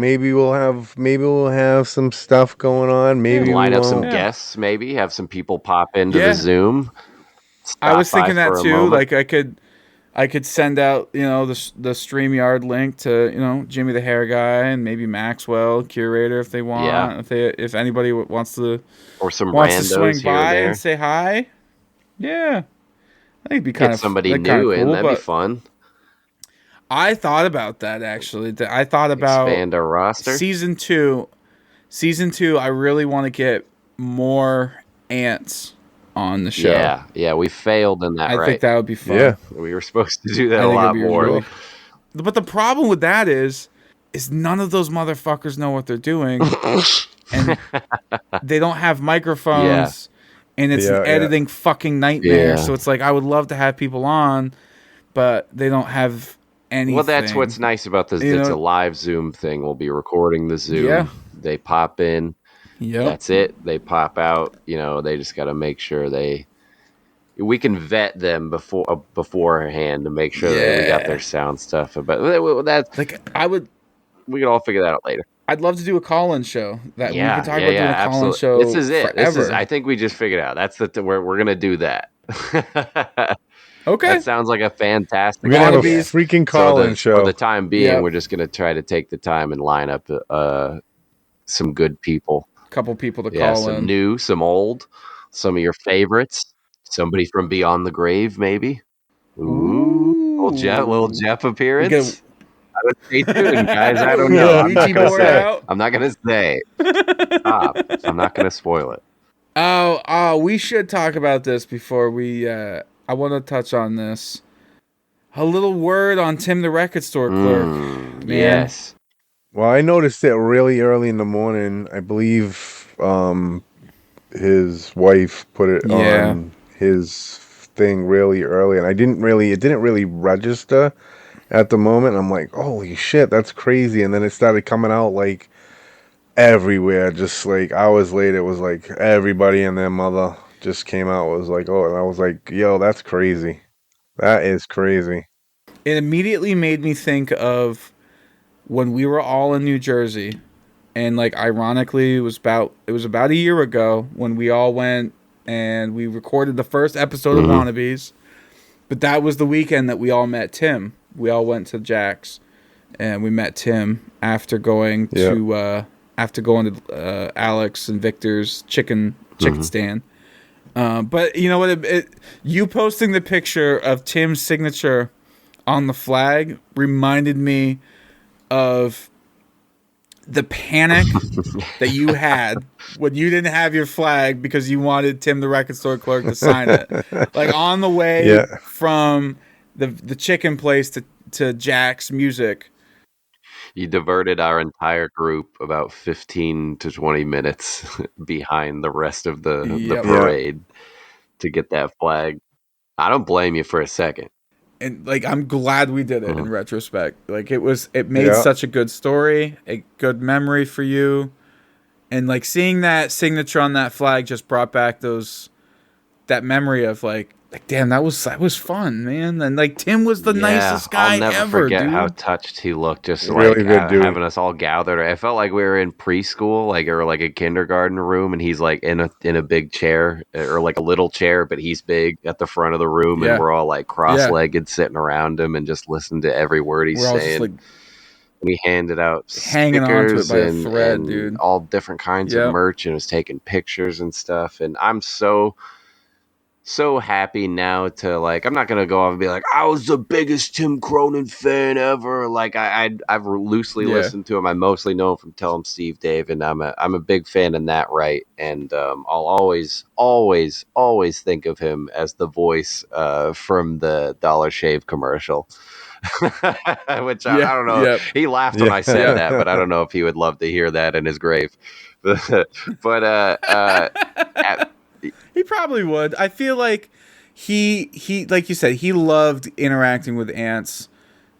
have some stuff going on. Maybe Line we up some won't. guests, maybe have some people pop into Yeah. the Zoom. I was Stop by thinking that for a too. moment. Like I could send out the StreamYard link to Jimmy the Hair Guy and maybe Maxwell Curator if they want. Yeah. If anybody wants to or some wants to randos swing here by and there. and say hi. Yeah, I think it'd be kind Get of somebody that'd kinda new in. cool, That'd be but fun. I thought about that actually. I thought about Expand our roster. season two. I really want to get more ants on the show. Yeah, we failed in that, I right? think that would be fun. Yeah. We were supposed to do that I a think lot it'd be more. really- But the problem with that is none of those motherfuckers know what they're doing, and they don't have microphones, and it's an Yeah. editing fucking nightmare. Yeah. So it's like I would love to have people on, but they don't have anything. Well, that's what's nice about this. It's a live Zoom thing. We'll be recording the Zoom. Yeah. They pop in. Yep. That's it. They pop out. They just got to make sure we can vet them beforehand to make sure that we got their sound stuff. But that's like we can all figure that out later. I'd love to do a call-in show. We could talk about doing a call-in absolutely. show. This is it. Forever. I think we just figured out. That's we're gonna do that. Okay. That sounds like a fantastic. We're gonna have a Wannabeez. freaking call-in show. For the time being, we're just gonna try to take the time and line up some good people. A couple people to call in. Some new, some old, some of your favorites. Somebody from beyond the grave, maybe. Ooh. Little Jeff appearance. Stay tuned, guys. I don't know. I'm not gonna say. I'm not gonna say. Stop. I'm not gonna spoil it. Oh, we should talk about this before we. I want to touch on this. A little word on Tim the Record Store Clerk. Yes. Well, I noticed it really early in the morning. I believe his wife put it on his thing really early, and it didn't really register at the moment. I'm like, holy shit, that's crazy. And then it started coming out like everywhere, just like hours later. It was like everybody and their mother just came out. It was like, oh, and I was like, yo, that's crazy. That is crazy. It immediately made me think of when we were all in New Jersey, and like ironically, it was about a year ago when we all went and we recorded the first episode of Wannabeez. But that was the weekend that we all met Tim. We all went to Jack's, and we met Tim after going to Alex and Victor's chicken stand. But you know what? You posting the picture of Tim's signature on the flag reminded me of the panic that you had when you didn't have your flag because you wanted Tim the Record Store Clerk to sign it. Like on the way from the chicken place to Jack's Music. You diverted our entire group about 15 to 20 minutes behind the rest of the parade to get that flag. I don't blame you for a second. And like, I'm glad we did it in retrospect. Like it made such a good story, a good memory for you. And like seeing that signature on that flag just brought back that memory of like damn, that was fun, man. And like Tim was the nicest guy ever. I'll never forget dude. how touched he looked, just really like having us all gathered. I felt like we were in preschool, or like a kindergarten room, and he's like in a big chair or like a little chair, but he's big at the front of the room, and we're all like cross-legged sitting around him and just listen to every word he's saying. Like, we handed out hanging onto it by a thread, and dude. All different kinds of merch, and was taking pictures and stuff. And I'm so happy now to like, I'm not gonna go off and be like I was the biggest Tim Cronin fan ever. Like I've loosely listened to him. I mostly know him from Tell 'Em Steve Dave, and I'm a big fan in that right. And I'll always think of him as the voice from the Dollar Shave commercial. Which I don't know. He laughed when I said that, but I don't know if he would love to hear that in his grave. But he probably would. I feel like he like you said, he loved interacting with ants.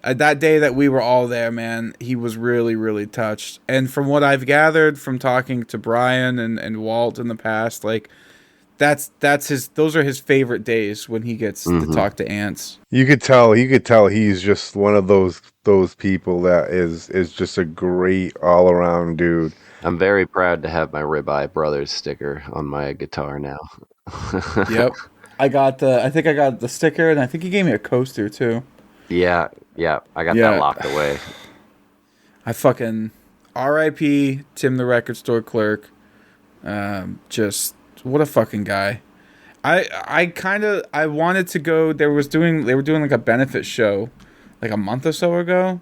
That day that we were all there, man, he was really, really touched. And from what I've gathered from talking to Brian and Walt in the past, like those are his favorite days when he gets to talk to ants. You could tell he's just one of those people that is just a great all around dude. I'm very proud to have my Ribeye Brothers sticker on my guitar now. Yep. I think I got the sticker, and I think he gave me a coaster too. Yeah. I got that locked away. I fucking R.I.P. Tim the Record Store Clerk. Just what a fucking guy. I wanted to go. They were doing like a benefit show like a month or so ago.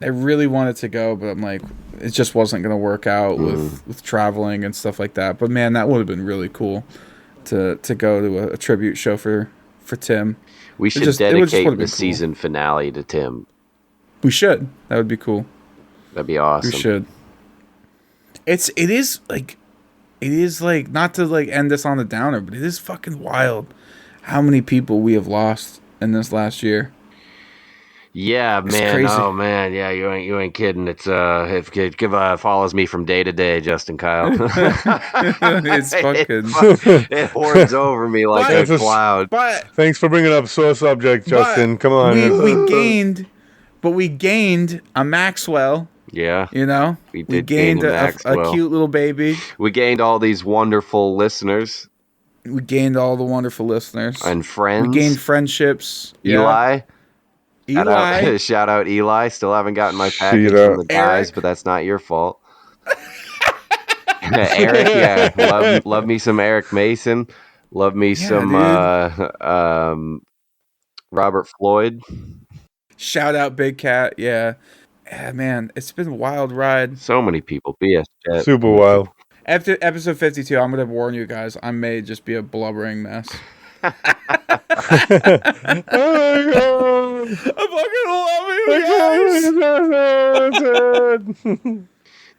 I really wanted to go, but I'm like, it just wasn't going to work out with traveling and stuff like that. But man, that would have been really cool to go to a tribute show for Tim. We should dedicate the season finale to Tim. We should. That would be cool. That'd be awesome. We should. It is like not to like end this on a downer, but it is fucking wild how many people we have lost in this last year. Yeah, It's man. crazy. Oh man, yeah, you ain't kidding. It's if give follows me from day to day, Justin Kyle. It's fucking. It hordes over me like a But cloud. but Thanks for bringing up sore subject, but Justin. Come on. we gained a Maxwell. Yeah, You know, we we did gain gained a a Maxwell. cute little baby. We gained all these wonderful listeners We gained all the wonderful listeners. and friends. We gained friendships. Eli. Yeah. Eli. Shout out Eli. Still haven't gotten my package Sheeta. from the guys, Eric. but that's not your fault. Eric, yeah, love me some Eric Mason. Love me some Robert Floyd. Shout out Big Cat. Yeah. Yeah, man, it's been a wild ride. So many people. BS Jet. Super wild. After episode 52, I'm going to warn you guys, I may just be a blubbering mess. Oh my god. I fucking love you guys.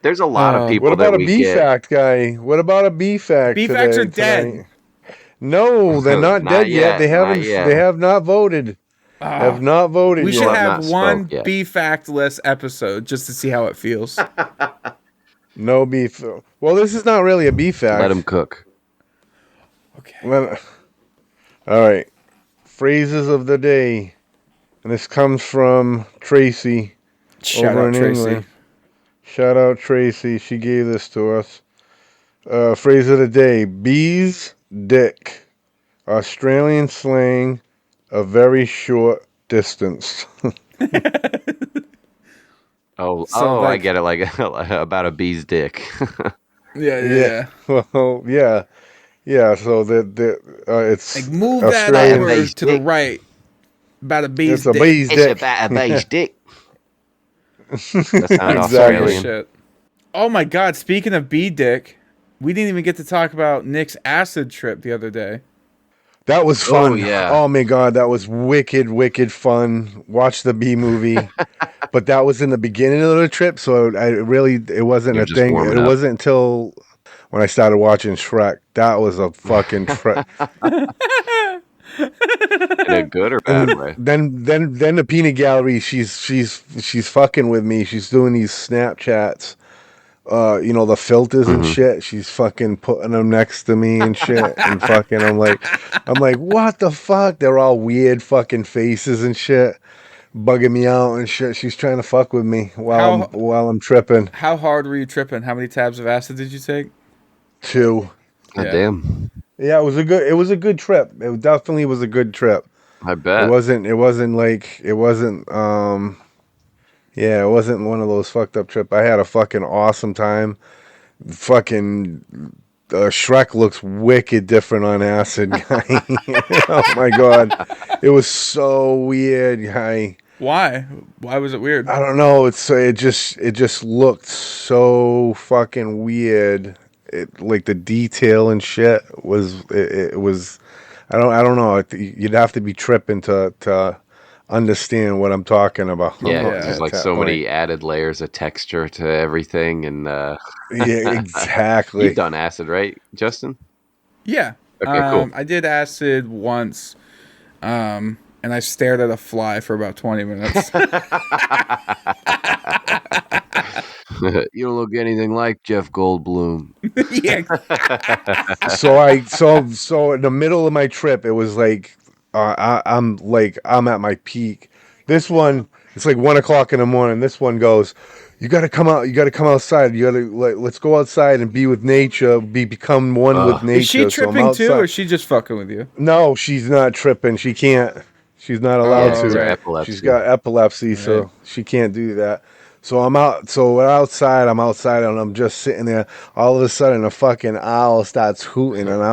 There's a lot of people What about that a we B get. fact guy? What about a B fact? B facts are tonight? dead. No, they're not, Not dead yet. They yet, haven't. not yet. They have not voted. Have not voted We yet. should have have not one spoke yet. B factless episode just to see how it feels. No beef. Well, this is not really a B fact. Let him cook. Okay. All right. Phrases of the day, and this comes from Tracy Shout over out in Tracy. England. Shout out Tracy. She gave this to us. Phrase of the day: bees dick. Australian slang, a very short distance. Oh, So, I like- get it. Like about a bee's dick. Yeah. Well, yeah. So it's Like move Australian- that over Bee's to the dick. right. About a bee's It's a dick. bee's dick. about a bee's dick. That sounds Exactly. Australian. Shit. Oh my god, speaking of bee dick, we didn't even get to talk about Nick's acid trip the other day. That was fun. Oh, yeah. Oh my god, that was wicked fun. Watch the B movie. But that was in the beginning of the trip, so it wasn't You're a just thing. warming It up. wasn't until when I started watching Shrek. That was a fucking trip. In a good or bad way? Then the peanut gallery, she's fucking with me. She's doing these Snapchats. The filters and shit. She's fucking putting them next to me and shit. And fucking, I'm like, what the fuck? They're all weird fucking faces and shit, bugging me out and shit. She's trying to fuck with me while I'm tripping. How hard were you tripping? How many tabs of acid did you take? 2. God Yeah. damn. Yeah, it was a good trip. It definitely was a good trip. I bet. It wasn't yeah, it wasn't one of those fucked up trips. I had a fucking awesome time. Fucking Shrek looks wicked different on acid, guy. Oh my god. It was so weird, guy. Why? Why was it weird? I don't know. It just looked so fucking weird. Like the detail and shit was it was I don't know. You'd have to be tripping to understand what I'm talking about. Yeah, Yeah. there's like At so that many added layers of texture to everything, and point. Yeah, exactly. you've done acid, right, Justin? Yeah. Okay, cool. I did acid once, and I stared at a fly for about 20 minutes. You don't look anything like Jeff Goldblum. Yeah. So in the middle of my trip, it was like I'm at my peak. This one, it's like 1:00 in the morning. This one goes, you got to come out. You got to come outside. You got to let's go outside and be with nature. Become one with nature. Is she So I'm tripping too, outside. or is she just fucking with you? No, she's not tripping. She can't. She's not allowed Oh, to. It's her right. epilepsy. She's got epilepsy, so she can't do that. So I'm out. So we're outside. I'm outside, and I'm just sitting there. All of a sudden, a fucking owl starts hooting, and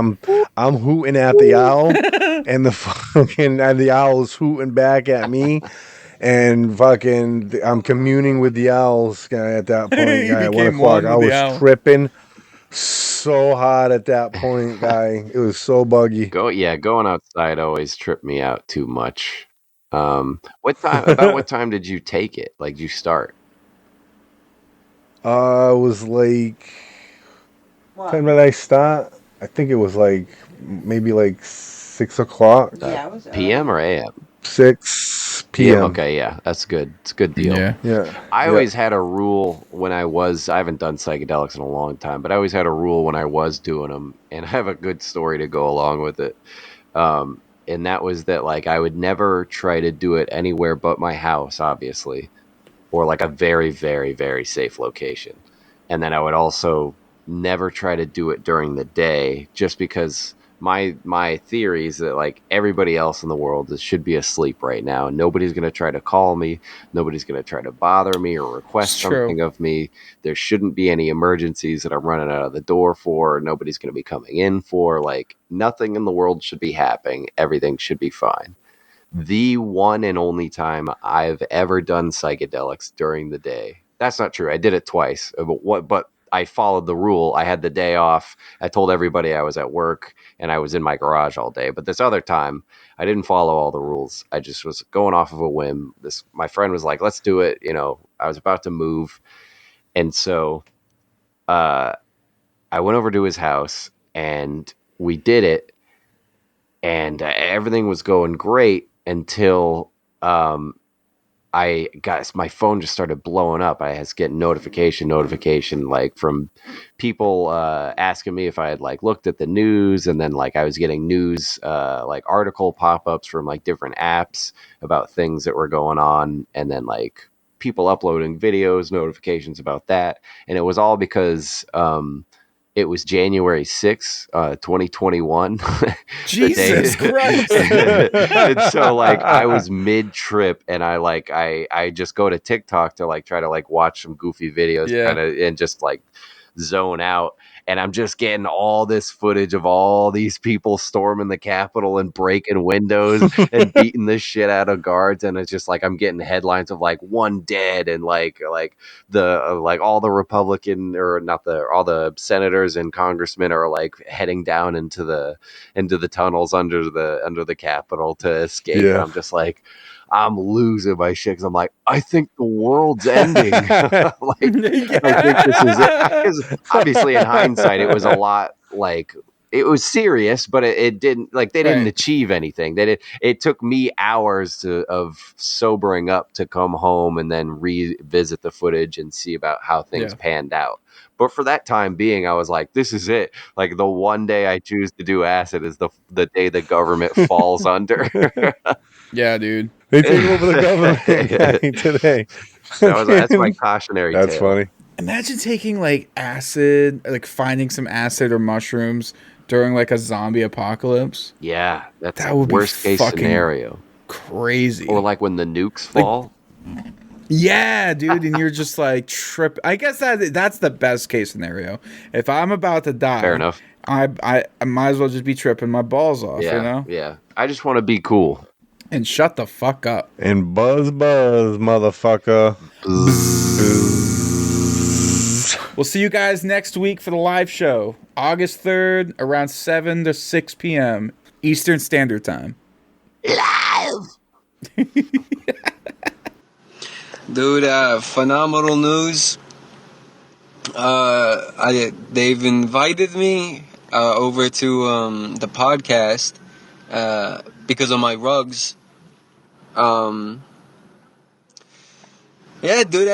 I'm hooting at the owl, and the owl's hooting back at me, and fucking I'm communing with the owls guy at that point. You Guy, at became 1:00, one I with was the owl. tripping so hard at that point, guy. It was so buggy. Going outside always tripped me out too much. What time did you take it? Like, did you start? It was like, what time did I start? I think it was maybe 6 o'clock. Yeah, it was PM or AM? 6 p.m. Okay, yeah, that's good. It's a good deal. Yeah. I Yeah. always had a rule when I haven't done psychedelics in a long time, but I always had a rule when I was doing them, and I have a good story to go along with it. And that was that, like, I would never try to do it anywhere but my house, obviously, or like a very, very, very safe location. And then I would also never try to do it during the day, just because my theory is that, like, everybody else in the world should be asleep right now. Nobody's going to try to call me. Nobody's going to try to bother me or It's request true. something of me. There shouldn't be any emergencies that I'm running out of the door for. Nobody's going to be coming in for. Like, nothing in the world should be happening. Everything should be fine. The one and only time I've ever done psychedelics during the day. That's not true. I did it twice. But I followed the rule. I had the day off. I told everybody I was at work and I was in my garage all day. But this other time, I didn't follow all the rules. I just was going off of a whim. My friend was like, "Let's do it." I was about to move, and so uh, I went over to his house and we did it, and everything was going great until I got my phone just started blowing up. I was getting notification, like, from people asking me if I had, like, looked at the news, and then, like, I was getting news like article pop-ups from, like, different apps about things that were going on, and then, like, people uploading videos, notifications about that, and it was all because it was January 6th, 2021, the Jesus Christ. day. And so, like, I was mid trip, and I just go to TikTok to, like, try to, like, watch some goofy videos, Yeah. kind of, and just, like, zone out. And I'm just getting all this footage of all these people storming the Capitol and breaking windows and beating the shit out of guards. And it's just like, I'm getting headlines of, like, one dead, and like the like all the Republican, or not the all the senators and congressmen are, like, heading down into the tunnels under the Capitol to escape. And Yeah. I'm just like, I'm losing my shit, because I'm like, I think the world's ending. Like, I think this is it. Because obviously, in hindsight, it was a lot, like, it was serious, but it didn't, like, they didn't Right. achieve anything. It took me hours of sobering up to come home and then revisit the footage and see about how things panned out. But for that time being, I was like, this is it. Like, the one day I choose to do acid is the day the government falls under. Yeah, dude. They take over the government today. That's my cautionary That's tale. funny. Imagine taking, like, acid, like, finding some acid or mushrooms during, like, a zombie apocalypse. Yeah, that's That the would be worst case fucking scenario. Crazy. Or, like, when the nukes fall. Yeah, dude, and you're just like trip. I guess that's the best case scenario. If I'm about to die, Fair enough. I might as well just be tripping my balls off, Yeah, you know? yeah. I just want to be cool. And shut the fuck up. And buzz, motherfucker. We'll see you guys next week for the live show, August 3rd, around 7 to 6 p.m. Eastern Standard Time. Live. Dude, phenomenal news. They've invited me over to the podcast because of my rugs. Yeah, dude,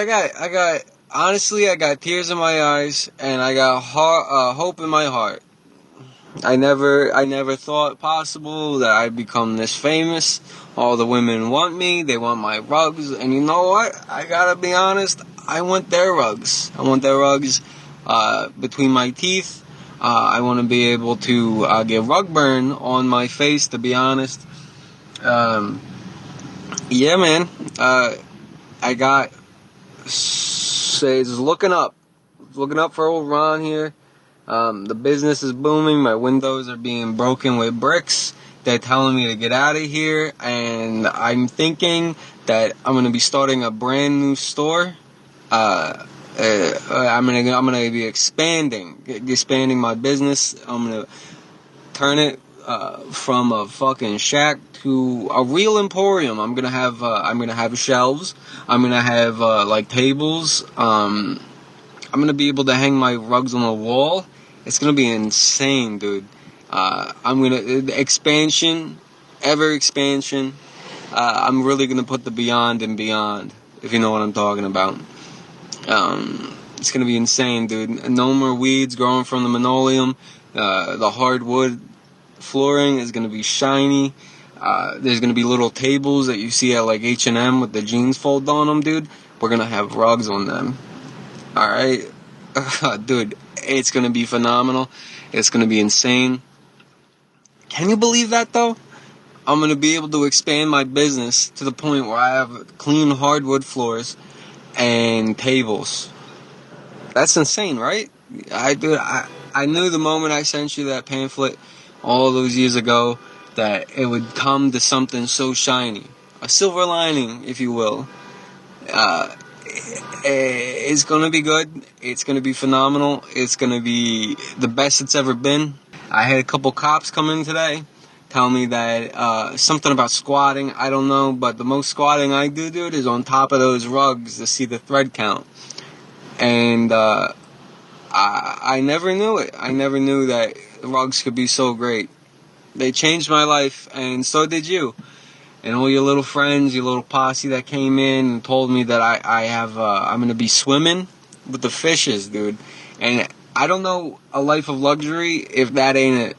honestly, I got tears in my eyes and I got hope in my heart. I never thought possible that I'd become this famous. All the women want me, they want my rugs, and you know what? I gotta be honest, I want their rugs. I want their rugs between my teeth. I want to be able to get rug burn on my face, to be honest. Yeah, man. I got... It's looking up. Looking up for old Ron here. The business is booming. My windows are being broken with bricks. They're telling me to get out of here, and I'm thinking that I'm gonna be starting a brand new store. I'm gonna be expanding my business. I'm gonna turn it from a fucking shack to a real emporium. I'm gonna have shelves. I'm gonna have like tables. I'm gonna be able to hang my rugs on the wall. It's gonna be insane, dude. Expansion, ever expansion. I'm really gonna put the beyond and beyond, if you know what I'm talking about. It's gonna be insane, dude. No more weeds growing from the linoleum. The hardwood flooring is gonna be shiny. There's gonna be little tables that you see at like H&M with the jeans fold on them, dude. We're gonna have rugs on them. All right, dude. It's gonna be phenomenal. It's gonna be insane. Can you believe that though? I'm gonna be able to expand my business to the point where I have clean hardwood floors and tables. That's insane, right? I knew the moment I sent you that pamphlet all those years ago that it would come to something so shiny. A silver lining, if you will. It's going to be good. It's going to be phenomenal. It's going to be the best it's ever been. I had a couple cops come in today tell me that something about squatting. I don't know, but the most squatting I do, dude, is on top of those rugs to see the thread count. And I never knew it. I never knew that rugs could be so great. They changed my life, and so did you. And all your little friends, your little posse that came in and told me that I'm gonna be swimming with the fishes, dude. And I don't know a life of luxury if that ain't it.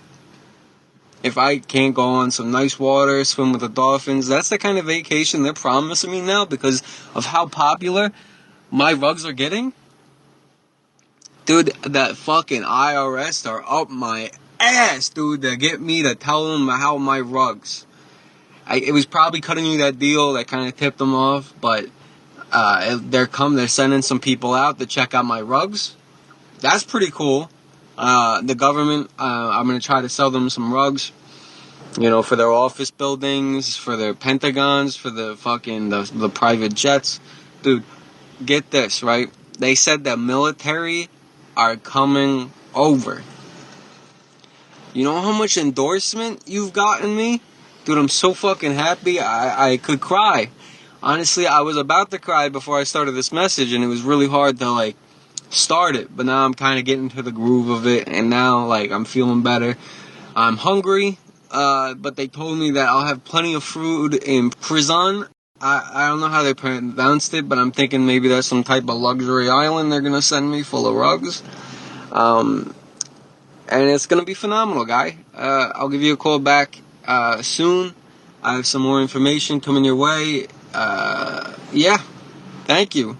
If I can't go on some nice water, swim with the dolphins, that's the kind of vacation they're promising me now because of how popular my rugs are getting. Dude, that fucking IRS are up my ass, dude, to get me to tell them how my rugs. It was probably cutting you that deal that kind of tipped them off, but they're sending some people out to check out my rugs. That's pretty cool. The government, I'm going to try to sell them some rugs, for their office buildings, for their pentagons, for the fucking, the private jets. Dude, get this, right? They said the military are coming over. You know how much endorsement you've gotten me? Dude, I'm so fucking happy, I could cry. Honestly, I was about to cry before I started this message, and it was really hard to, start it. But now I'm kind of getting to the groove of it, and now, I'm feeling better. I'm hungry, but they told me that I'll have plenty of food in prison. I don't know how they pronounced it, but I'm thinking maybe that's some type of luxury island they're going to send me full of rugs. And it's going to be phenomenal, guy. I'll give you a call back soon. I have some more information coming your way. Yeah, thank you.